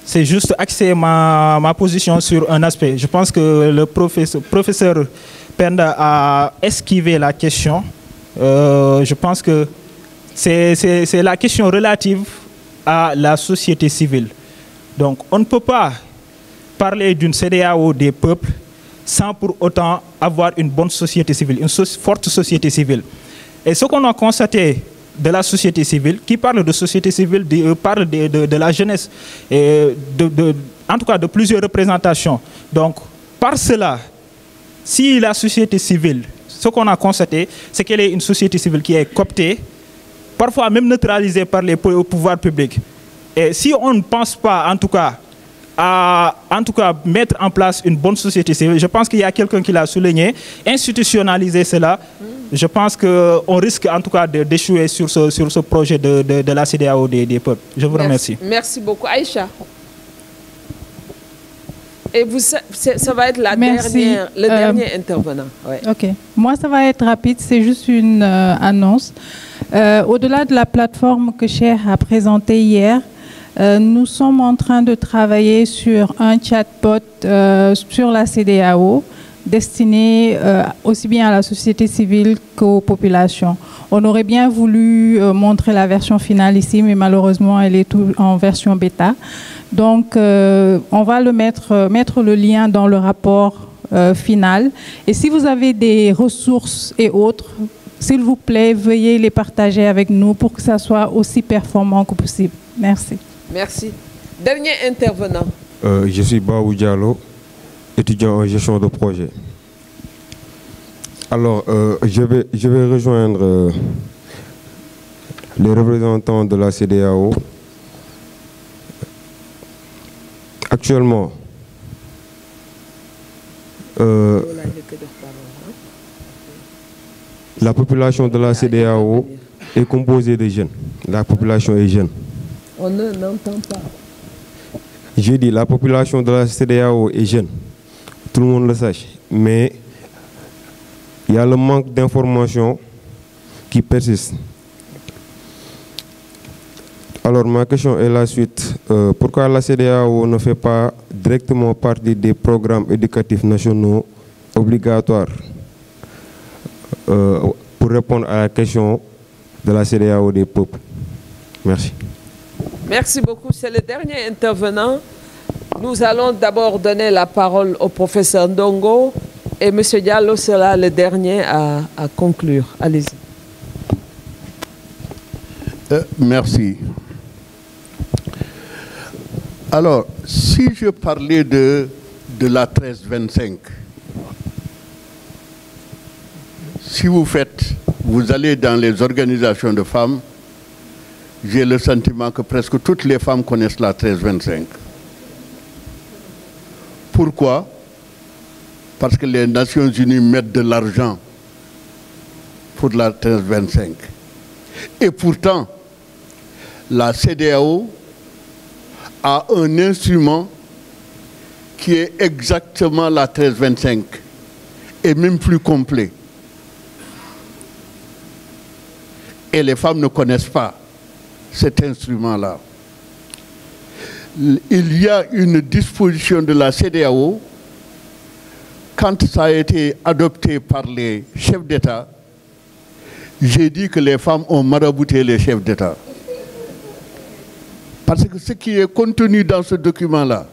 [SPEAKER 12] c'est juste axer ma position sur un aspect. Je pense que le professeur Penda a esquivé la question. Je pense que c'est la question relative à la société civile. Donc, on ne peut pas parler d'une CEDEAO des peuples sans pour autant avoir une bonne société civile, une forte société civile. Et ce qu'on a constaté de la société civile, qui parle de société civile, parle de la jeunesse, et en tout cas de plusieurs représentations. Donc, par cela, si la société civile, ce qu'on a constaté, c'est qu'elle est une société civile qui est cooptée, parfois même neutralisée par les pouvoirs publics. Et si on ne pense pas, en tout cas, à, en tout cas, mettre en place une bonne société civile. Je pense qu'il y a quelqu'un qui l'a souligné, institutionnaliser cela. Je pense qu'on risque en tout cas d'échouer sur ce projet de la CEDEAO des peuples. Je vous remercie.
[SPEAKER 1] Merci beaucoup. Aïcha. Et vous, ça va être le dernier intervenant. Ouais.
[SPEAKER 13] Ok. Moi, ça va être rapide. C'est juste une annonce. Au-delà de la plateforme que Cheikh a présentée hier, nous sommes en train de travailler sur un chatbot sur la CEDEAO destiné aussi bien à la société civile qu'aux populations. On aurait bien voulu montrer la version finale ici, mais malheureusement, elle est en version bêta. Donc, on va mettre le lien dans le rapport final. Et si vous avez des ressources et autres, s'il vous plaît, veuillez les partager avec nous pour que ça soit aussi performant que possible. Merci.
[SPEAKER 1] Merci. Dernier intervenant.
[SPEAKER 14] Je suis Baou Diallo, étudiant en gestion de projet. Alors, je vais rejoindre les représentants de la CEDEAO. Actuellement, la population de la CEDEAO est composée de jeunes. La population est jeune.
[SPEAKER 1] On n'entend pas.
[SPEAKER 14] J'ai dit, la population de la CEDEAO est jeune. Tout le monde le sache. Mais il y a le manque d'informations qui persiste. Alors ma question est la suite. Pourquoi la CEDEAO ne fait pas directement partie des programmes éducatifs nationaux obligatoires pour répondre à la question de la CEDEAO des peuples? Merci.
[SPEAKER 1] Merci beaucoup. C'est le dernier intervenant. Nous allons d'abord donner la parole au professeur Ndongo et M. Diallo sera le dernier à conclure. Allez-y.
[SPEAKER 3] Merci. Alors, si je parlais de la 1325, si vous allez dans les organisations de femmes, j'ai le sentiment que presque toutes les femmes connaissent la 1325. Pourquoi? Parce que les Nations Unies mettent de l'argent pour la 1325. Et pourtant, la CEDEAO a un instrument qui est exactement la 1325 et même plus complet. Et les femmes ne connaissent pas cet instrument-là. Il y a une disposition de la CEDEAO, quand ça a été adopté par les chefs d'État, j'ai dit que les femmes ont marabouté les chefs d'État. Parce que ce qui est contenu dans ce document-là,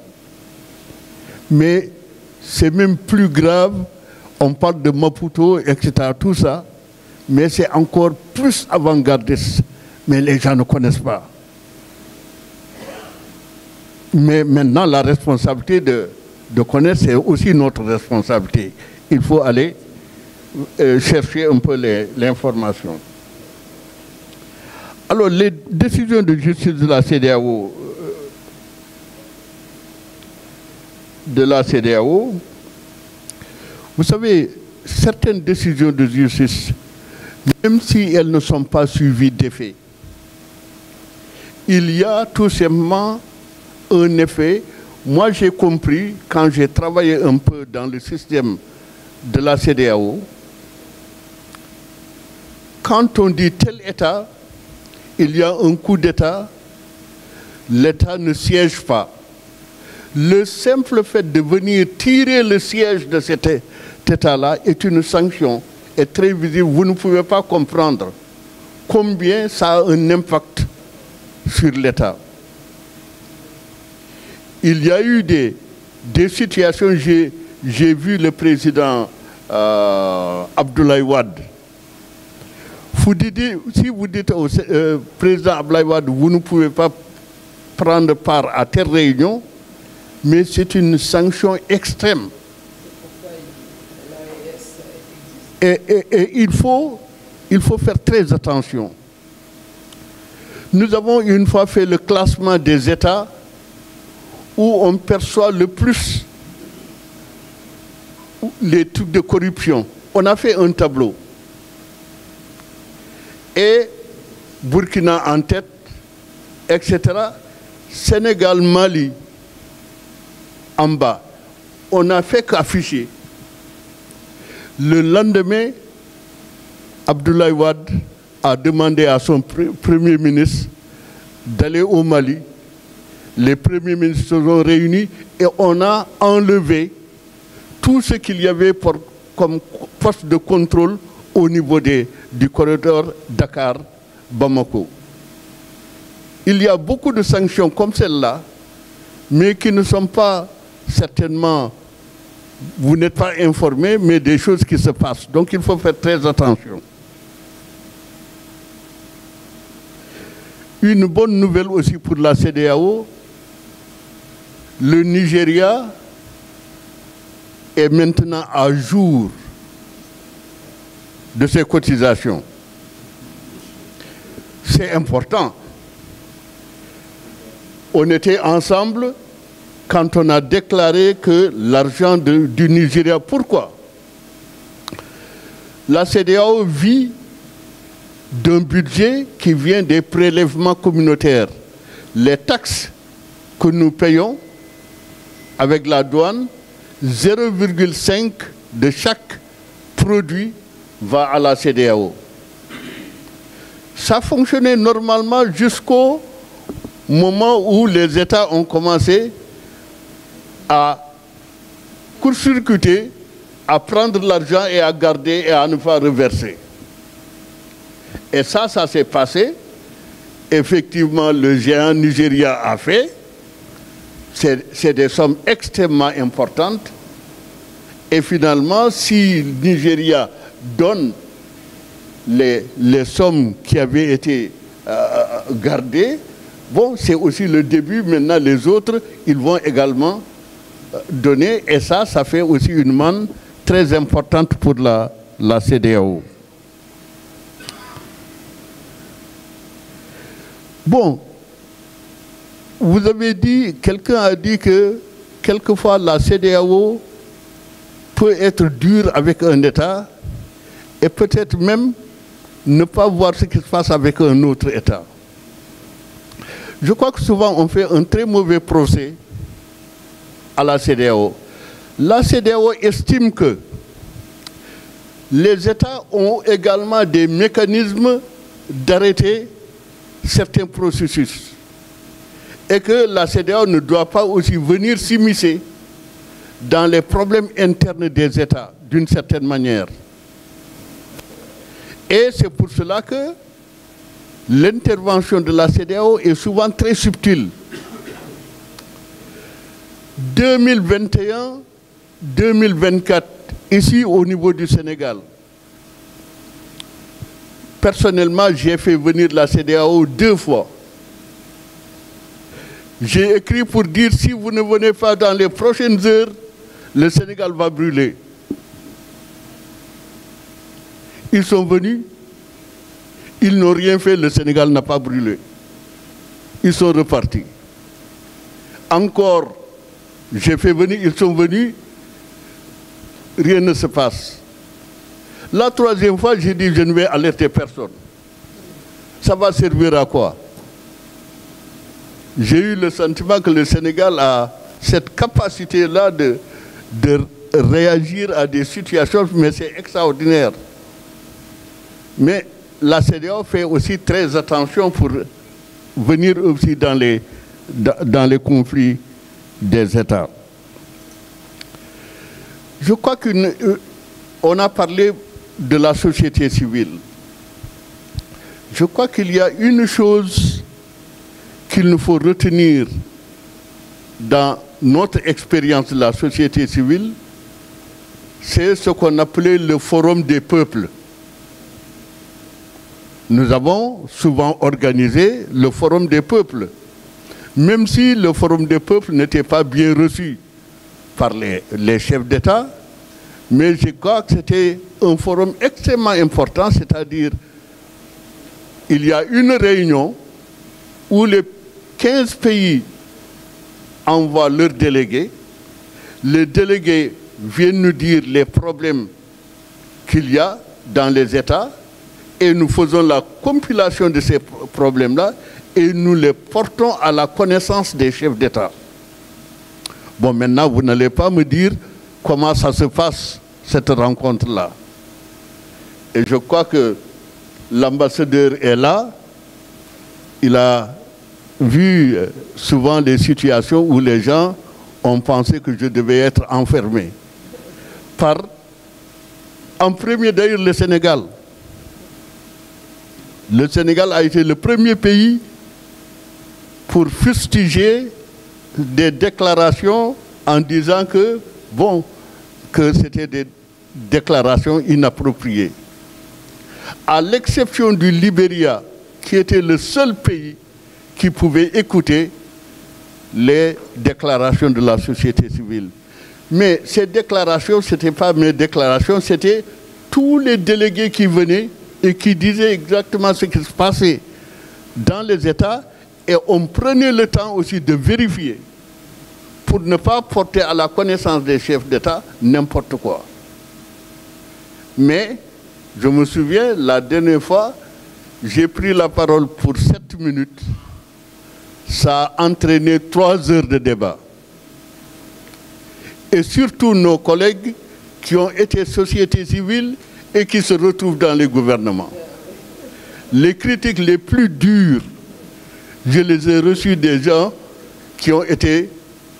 [SPEAKER 3] mais c'est même plus grave, on parle de Maputo, etc., tout ça, mais c'est encore plus avant-gardiste, mais les gens ne connaissent pas. Mais maintenant, la responsabilité de connaître, c'est aussi notre responsabilité. Il faut aller chercher un peu l'information. Alors, les décisions de justice de la CEDEAO, vous savez, certaines décisions de justice, même si elles ne sont pas suivies d'effet, il y a tout simplement un effet. Moi, j'ai compris, quand j'ai travaillé un peu dans le système de la CEDEAO, quand on dit tel État, il y a un coup d'État, l'État ne siège pas. Le simple fait de venir tirer le siège de cet État-là est une sanction, est très visible. Vous ne pouvez pas comprendre combien ça a un impact sur l'État. Il y a eu des situations, j'ai vu le président Abdoulaye Wade. Si vous dites au président Abdoulaye Wade, vous ne pouvez pas prendre part à telle réunion, mais c'est une sanction extrême. Et il faut faire très attention. Nous avons une fois fait le classement des États où on perçoit le plus les trucs de corruption. On a fait un tableau. Et Burkina en tête, etc. Sénégal, Mali, en bas. On n'a fait qu'afficher. Le lendemain, Abdoulaye Wade a demandé à son premier ministre d'aller au Mali. Les premiers ministres se sont réunis et on a enlevé tout ce qu'il y avait comme poste de contrôle au niveau du corridor Dakar-Bamako. Il y a beaucoup de sanctions comme celle-là, mais qui ne sont pas certainement, vous n'êtes pas informés, mais des choses qui se passent. Donc il faut faire très attention. Une bonne nouvelle aussi pour la CEDEAO, le Nigeria est maintenant à jour de ses cotisations. C'est important. On était ensemble quand on a déclaré que l'argent du Nigeria, pourquoi? La CEDEAO vit d'un budget qui vient des prélèvements communautaires. Les taxes que nous payons avec la douane, 0,5 de chaque produit va à la CEDEAO. Ça fonctionnait normalement jusqu'au moment où les États ont commencé à court-circuiter, à prendre l'argent et à garder et à ne pas reverser. Et ça s'est passé. Effectivement, le géant Nigeria a fait. C'est des sommes extrêmement importantes. Et finalement, si Nigeria donne les sommes qui avaient été gardées, bon, c'est aussi le début. Maintenant, les autres, ils vont également donner. Et ça fait aussi une manne très importante pour la CEDEAO. Bon, vous avez dit, quelqu'un a dit que quelquefois la CEDEAO peut être dure avec un État et peut-être même ne pas voir ce qui se passe avec un autre État. Je crois que souvent on fait un très mauvais procès à la CEDEAO. La CEDEAO estime que les États ont également des mécanismes d'arrêter certains processus et que la CEDEAO ne doit pas aussi venir s'immiscer dans les problèmes internes des États d'une certaine manière. Et c'est pour cela que l'intervention de la CEDEAO est souvent très subtile. 2021-2024, ici au niveau du Sénégal, personnellement, j'ai fait venir la CEDEAO 2 fois. J'ai écrit pour dire, si vous ne venez pas dans les prochaines heures, le Sénégal va brûler. Ils sont venus, ils n'ont rien fait, le Sénégal n'a pas brûlé. Ils sont repartis. Encore, j'ai fait venir, ils sont venus, rien ne se passe. La 3e fois, j'ai dit, je ne vais alerter personne. Ça va servir à quoi? J'ai eu le sentiment que le Sénégal a cette capacité-là de réagir à des situations, mais c'est extraordinaire. Mais la CEDEAO fait aussi très attention pour venir aussi dans les conflits des États. Je crois qu'on a parlé de la société civile. Je crois qu'il y a une chose qu'il nous faut retenir dans notre expérience de la société civile, c'est ce qu'on appelait le Forum des peuples. Nous avons souvent organisé le Forum des peuples, même si le Forum des peuples n'était pas bien reçu par les chefs d'État, mais je crois que c'était un forum extrêmement important, c'est-à-dire il y a une réunion où les 15 pays envoient leurs délégués. Les délégués viennent nous dire les problèmes qu'il y a dans les États et nous faisons la compilation de ces problèmes-là et nous les portons à la connaissance des chefs d'État. Bon, maintenant, vous n'allez pas me dire comment ça se passe, cette rencontre-là. Et je crois que l'ambassadeur est là. Il a vu souvent les situations où les gens ont pensé que je devais être enfermé. En premier d'ailleurs le Sénégal. Le Sénégal a été le premier pays pour fustiger des déclarations en disant que, bon, que c'était des déclarations inappropriées. À l'exception du Libéria, qui était le seul pays qui pouvait écouter les déclarations de la société civile. Mais ces déclarations, ce n'étaient pas mes déclarations, c'était tous les délégués qui venaient et qui disaient exactement ce qui se passait dans les États, et on prenait le temps aussi de vérifier pour ne pas porter à la connaissance des chefs d'État n'importe quoi. Mais je me souviens, la dernière fois, j'ai pris la parole pour 7 minutes. Ça a entraîné 3 heures de débat. Et surtout nos collègues qui ont été société civile et qui se retrouvent dans les gouvernements. Les critiques les plus dures, je les ai reçues des gens qui ont été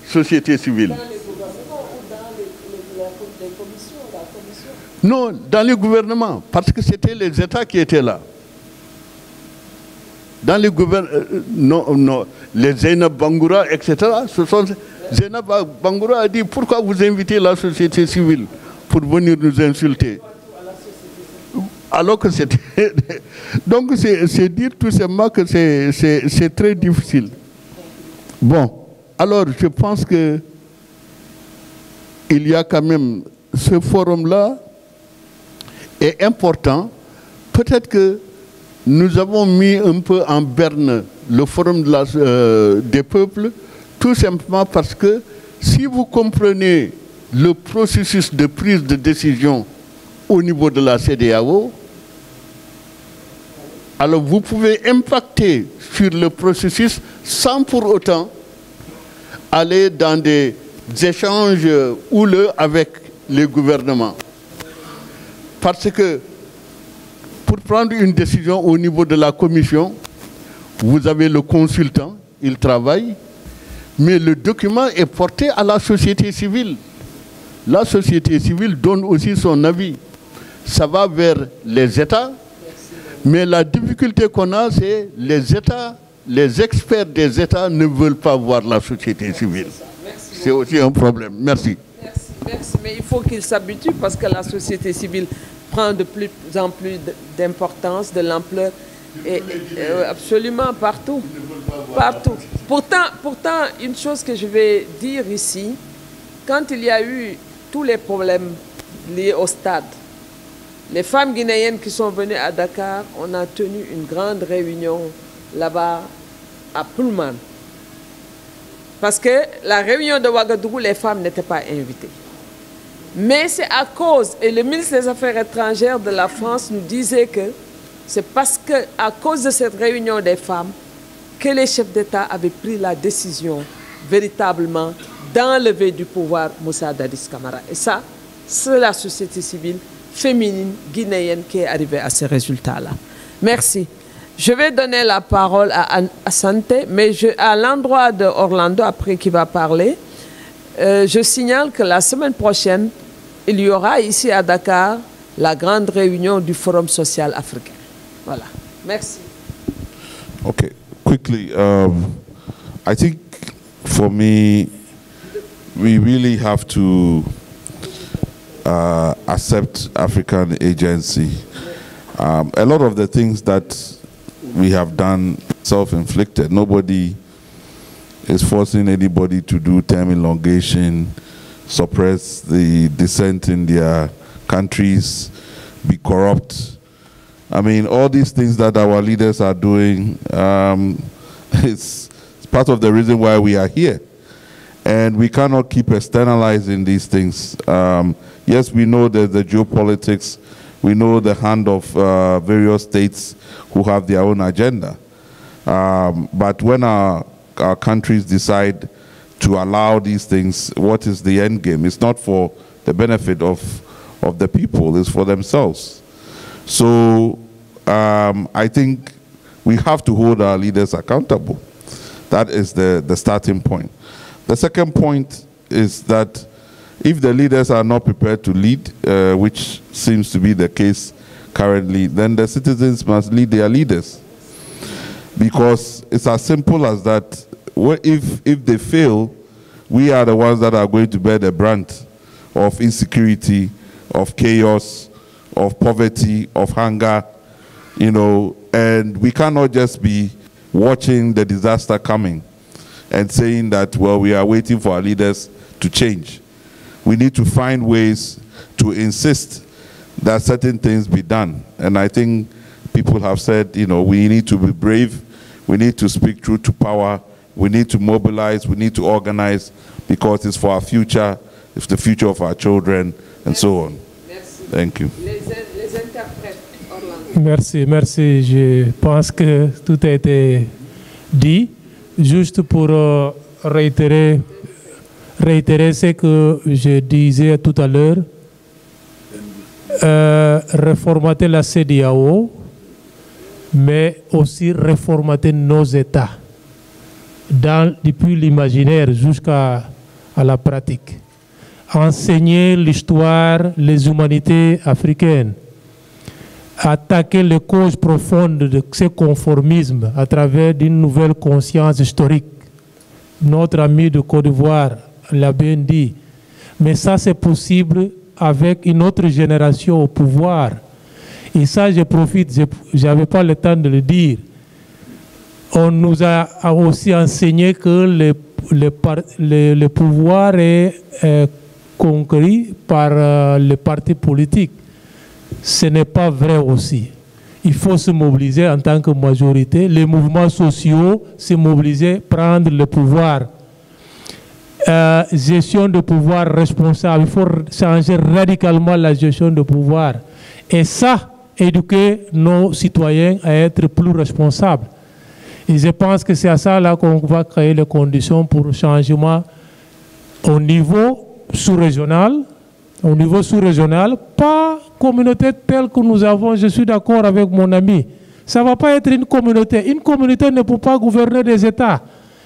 [SPEAKER 3] société civile. Dans les gouvernements ou dans les commissions, la commission? Non, dans les gouvernements, parce que c'était les États qui étaient là. Dans les gouvernements, non, les Zainab Bangoura, etc. Zainab Bangoura a dit, pourquoi vous invitez la société civile pour venir nous insulter? Alors que c'était... Donc c'est dire tout simplement que c'est très difficile. Bon, alors je pense que il y a quand même ce forum-là est important. Peut-être que nous avons mis un peu en berne le forum des peuples, tout simplement parce que si vous comprenez le processus de prise de décision au niveau de la CEDEAO, alors vous pouvez impacter sur le processus sans pour autant aller dans des échanges houleux avec les gouvernements. Parce que pour prendre une décision au niveau de la commission, vous avez le consultant, il travaille, mais le document est porté à la société civile. La société civile donne aussi son avis. Ça va vers les États, mais la difficulté qu'on a, c'est les États, les experts des États ne veulent pas voir la société civile. C'est aussi un problème. Merci.
[SPEAKER 1] Merci, mais il faut qu'ils s'habituent parce que la société civile prend de plus en plus d'importance, de l'ampleur, et absolument partout. Partout. Pourtant, une chose que je vais dire ici, quand il y a eu tous les problèmes liés au stade, les femmes guinéennes qui sont venues à Dakar, on a tenu une grande réunion là-bas à Pullman. Parce que la réunion de Ouagadougou, les femmes n'étaient pas invitées. Mais c'est à cause, et le ministre des Affaires étrangères de la France nous disait que c'est parce qu'à cause de cette réunion des femmes que les chefs d'État avaient pris la décision véritablement d'enlever du pouvoir Moussa Dadis Camara. Et ça, c'est la société civile féminine guinéenne qui est arrivée à ces résultats-là. Merci. Je vais donner la parole à Santé, mais à l'endroit de Orlando, après qui va parler, je signale que la semaine prochaine, il y aura ici à Dakar la grande réunion du Forum social africain. Voilà. Merci.
[SPEAKER 4] Okay, quickly, I think for me, we really have to accept African agency. A lot of the things that we have done self-inflicted. Nobody is forcing anybody to do term elongation, suppress the dissent in their countries, be corrupt. I mean, all these things that our leaders are doing, it's part of the reason why we are here. And we cannot keep externalizing these things. Yes, we know there's the geopolitics. We know the hand of various states who have their own agenda. But when our countries decide to allow these things, what is the end game? It's not for the benefit of the people, it's for themselves. So I think we have to hold our leaders accountable. That is the starting point. The second point is that if the leaders are not prepared to lead, which seems to be the case currently, then the citizens must lead their leaders. Because it's as simple as that. If they fail, we are the ones that are going to bear the brunt of insecurity, of chaos, of poverty, of hunger, you know, and we cannot just be watching the disaster coming and saying that, well, we are waiting for our leaders to change. We need to find ways to insist that certain things be done. And I think people have said, you know, we need to be brave, we need to speak truth to power, we need to mobilize, we need to organize, because it's for our future, it's the future of our children, and so on. Thank you.
[SPEAKER 5] Merci, merci. Je pense que tout a été dit. Juste pour réitérer ce que je disais tout à l'heure, reformater la CEDEAO, mais aussi reformater nos États, depuis l'imaginaire jusqu'à la pratique. Enseigner l'histoire, les humanités africaines, attaquer les causes profondes de ce conformisme à travers d'une nouvelle conscience historique. Notre ami de Côte d'Ivoire l'a bien dit, mais ça c'est possible avec une autre génération au pouvoir. Et ça, je profite, je n'avais pas le temps de le dire. On nous a aussi enseigné que le pouvoir est conquis par les partis politiques. Ce n'est pas vrai aussi. Il faut se mobiliser en tant que majorité. Les mouvements sociaux se mobiliser, prendre le pouvoir. Gestion de pouvoir responsable. Il faut changer radicalement la gestion de pouvoir. Et ça, éduquer nos citoyens à être plus responsables. Et je pense que c'est à ça là qu'on va créer les conditions pour le changement au niveau sous-régional. Au niveau sous-régional, pas communauté telle que nous avons, je suis d'accord avec mon ami. Ça ne va pas être une communauté. Une communauté ne peut pas gouverner des États.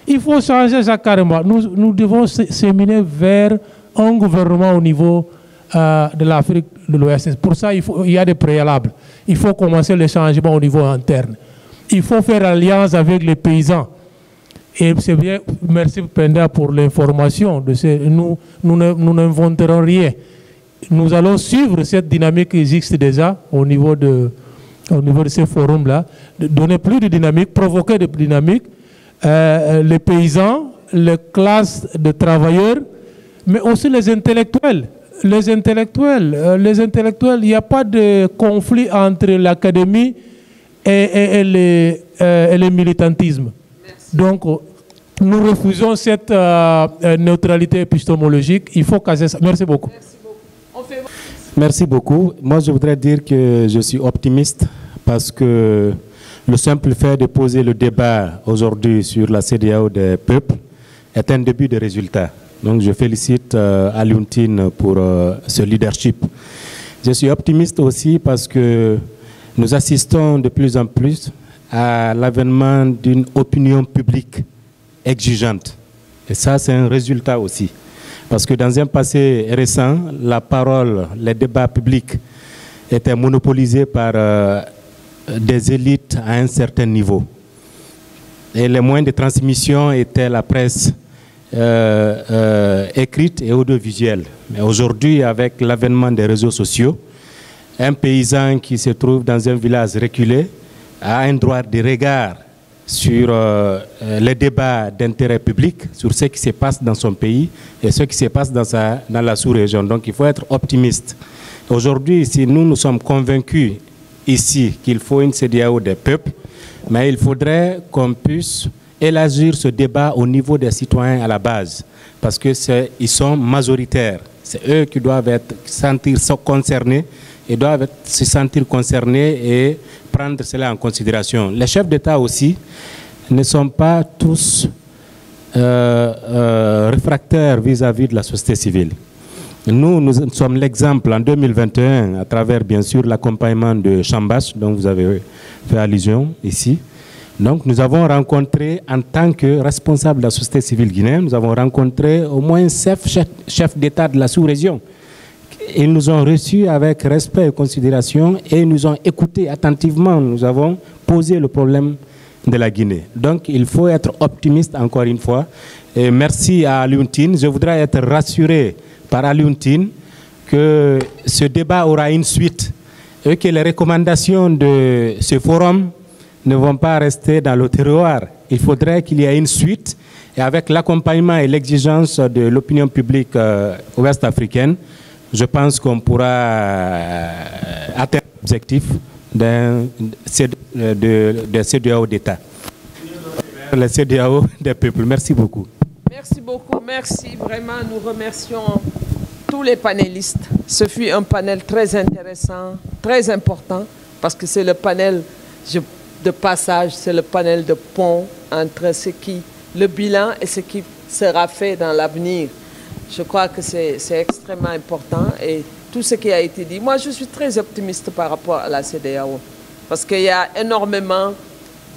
[SPEAKER 5] Il faut changer ça carrément. Nous devons séminer vers un gouvernement au niveau de l'Afrique de l'Ouest. Pour ça, il y a des préalables. Il faut commencer le changement au niveau interne. Il faut faire alliance avec les paysans. Et c'est bien, merci Penda pour l'information. Nous n'inventerons rien. Nous allons suivre cette dynamique qui existe déjà au niveau de ces forums-là, donner plus de dynamique, provoquer de dynamique, les paysans, les classes de travailleurs, mais aussi les intellectuels. Les intellectuels, il n'y a pas de conflit entre l'académie et le militantisme. Merci. Donc, nous refusons cette neutralité épistémologique. Il faut casser ça. Merci beaucoup.
[SPEAKER 2] Merci beaucoup. Moi, je voudrais dire que je suis optimiste parce que le simple fait de poser le débat aujourd'hui sur la CEDEAO des peuples est un début de résultat. Donc, je félicite Alioune pour ce leadership. Je suis optimiste aussi parce que nous assistons de plus en plus à l'avènement d'une opinion publique exigeante. Et ça, c'est un résultat aussi. Parce que dans un passé récent, la parole, les débats publics étaient monopolisés par des élites à un certain niveau. Et les moyens de transmission étaient la presse écrite et audiovisuelle. Mais aujourd'hui, avec l'avènement des réseaux sociaux, un paysan qui se trouve dans un village reculé a un droit de regard sur les débats d'intérêt public, sur ce qui se passe dans son pays et ce qui se passe dans la sous-région. Donc il faut être optimiste. Aujourd'hui, si nous sommes convaincus ici qu'il faut une CEDEAO des peuples, mais il faudrait qu'on puisse élargir ce débat au niveau des citoyens à la base, parce qu'ils sont majoritaires. C'est eux qui doivent se sentir concernés et doivent se sentir concernés et prendre cela en considération. Les chefs d'État aussi ne sont pas tous réfractaires vis-à-vis de la société civile. Nous sommes l'exemple en 2021 à travers bien sûr l'accompagnement de Chambas dont vous avez fait allusion ici. Donc nous avons rencontré en tant que responsable de la société civile guinéenne, nous avons rencontré au moins 7 chefs d'État de la sous-région. Ils nous ont reçus avec respect et considération et nous ont écoutés attentivement. Nous avons posé le problème de la Guinée. Donc il faut être optimiste encore une fois. Et merci à Alioune Tine. Je voudrais être rassuré par Alioune Tine que ce débat aura une suite et que les recommandations de ce forum ne vont pas rester dans le terroir. Il faudrait qu'il y ait une suite et avec l'accompagnement et l'exigence de l'opinion publique ouest-africaine, je pense qu'on pourra atteindre l'objectif de CEDEAO d'État. Le CEDEAO des peuples. Merci beaucoup.
[SPEAKER 1] Merci beaucoup. Merci. Vraiment, nous remercions tous les panélistes. Ce fut un panel très intéressant, très important, parce que c'est le panel de passage, c'est le panel de pont entre le bilan et ce qui sera fait dans l'avenir. Je crois que c'est extrêmement important et tout ce qui a été dit. Moi, je suis très optimiste par rapport à la CEDEAO parce qu'il y a énormément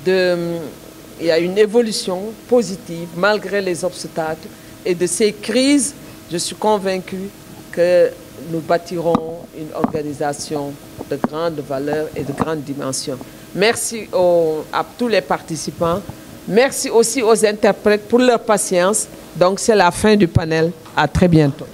[SPEAKER 1] il y a une évolution positive malgré les obstacles et de ces crises, je suis convaincu que nous bâtirons une organisation de grande valeur et de grande dimension. Merci à tous les participants. Merci aussi aux interprètes pour leur patience. Donc, c'est la fin du panel. À très bientôt.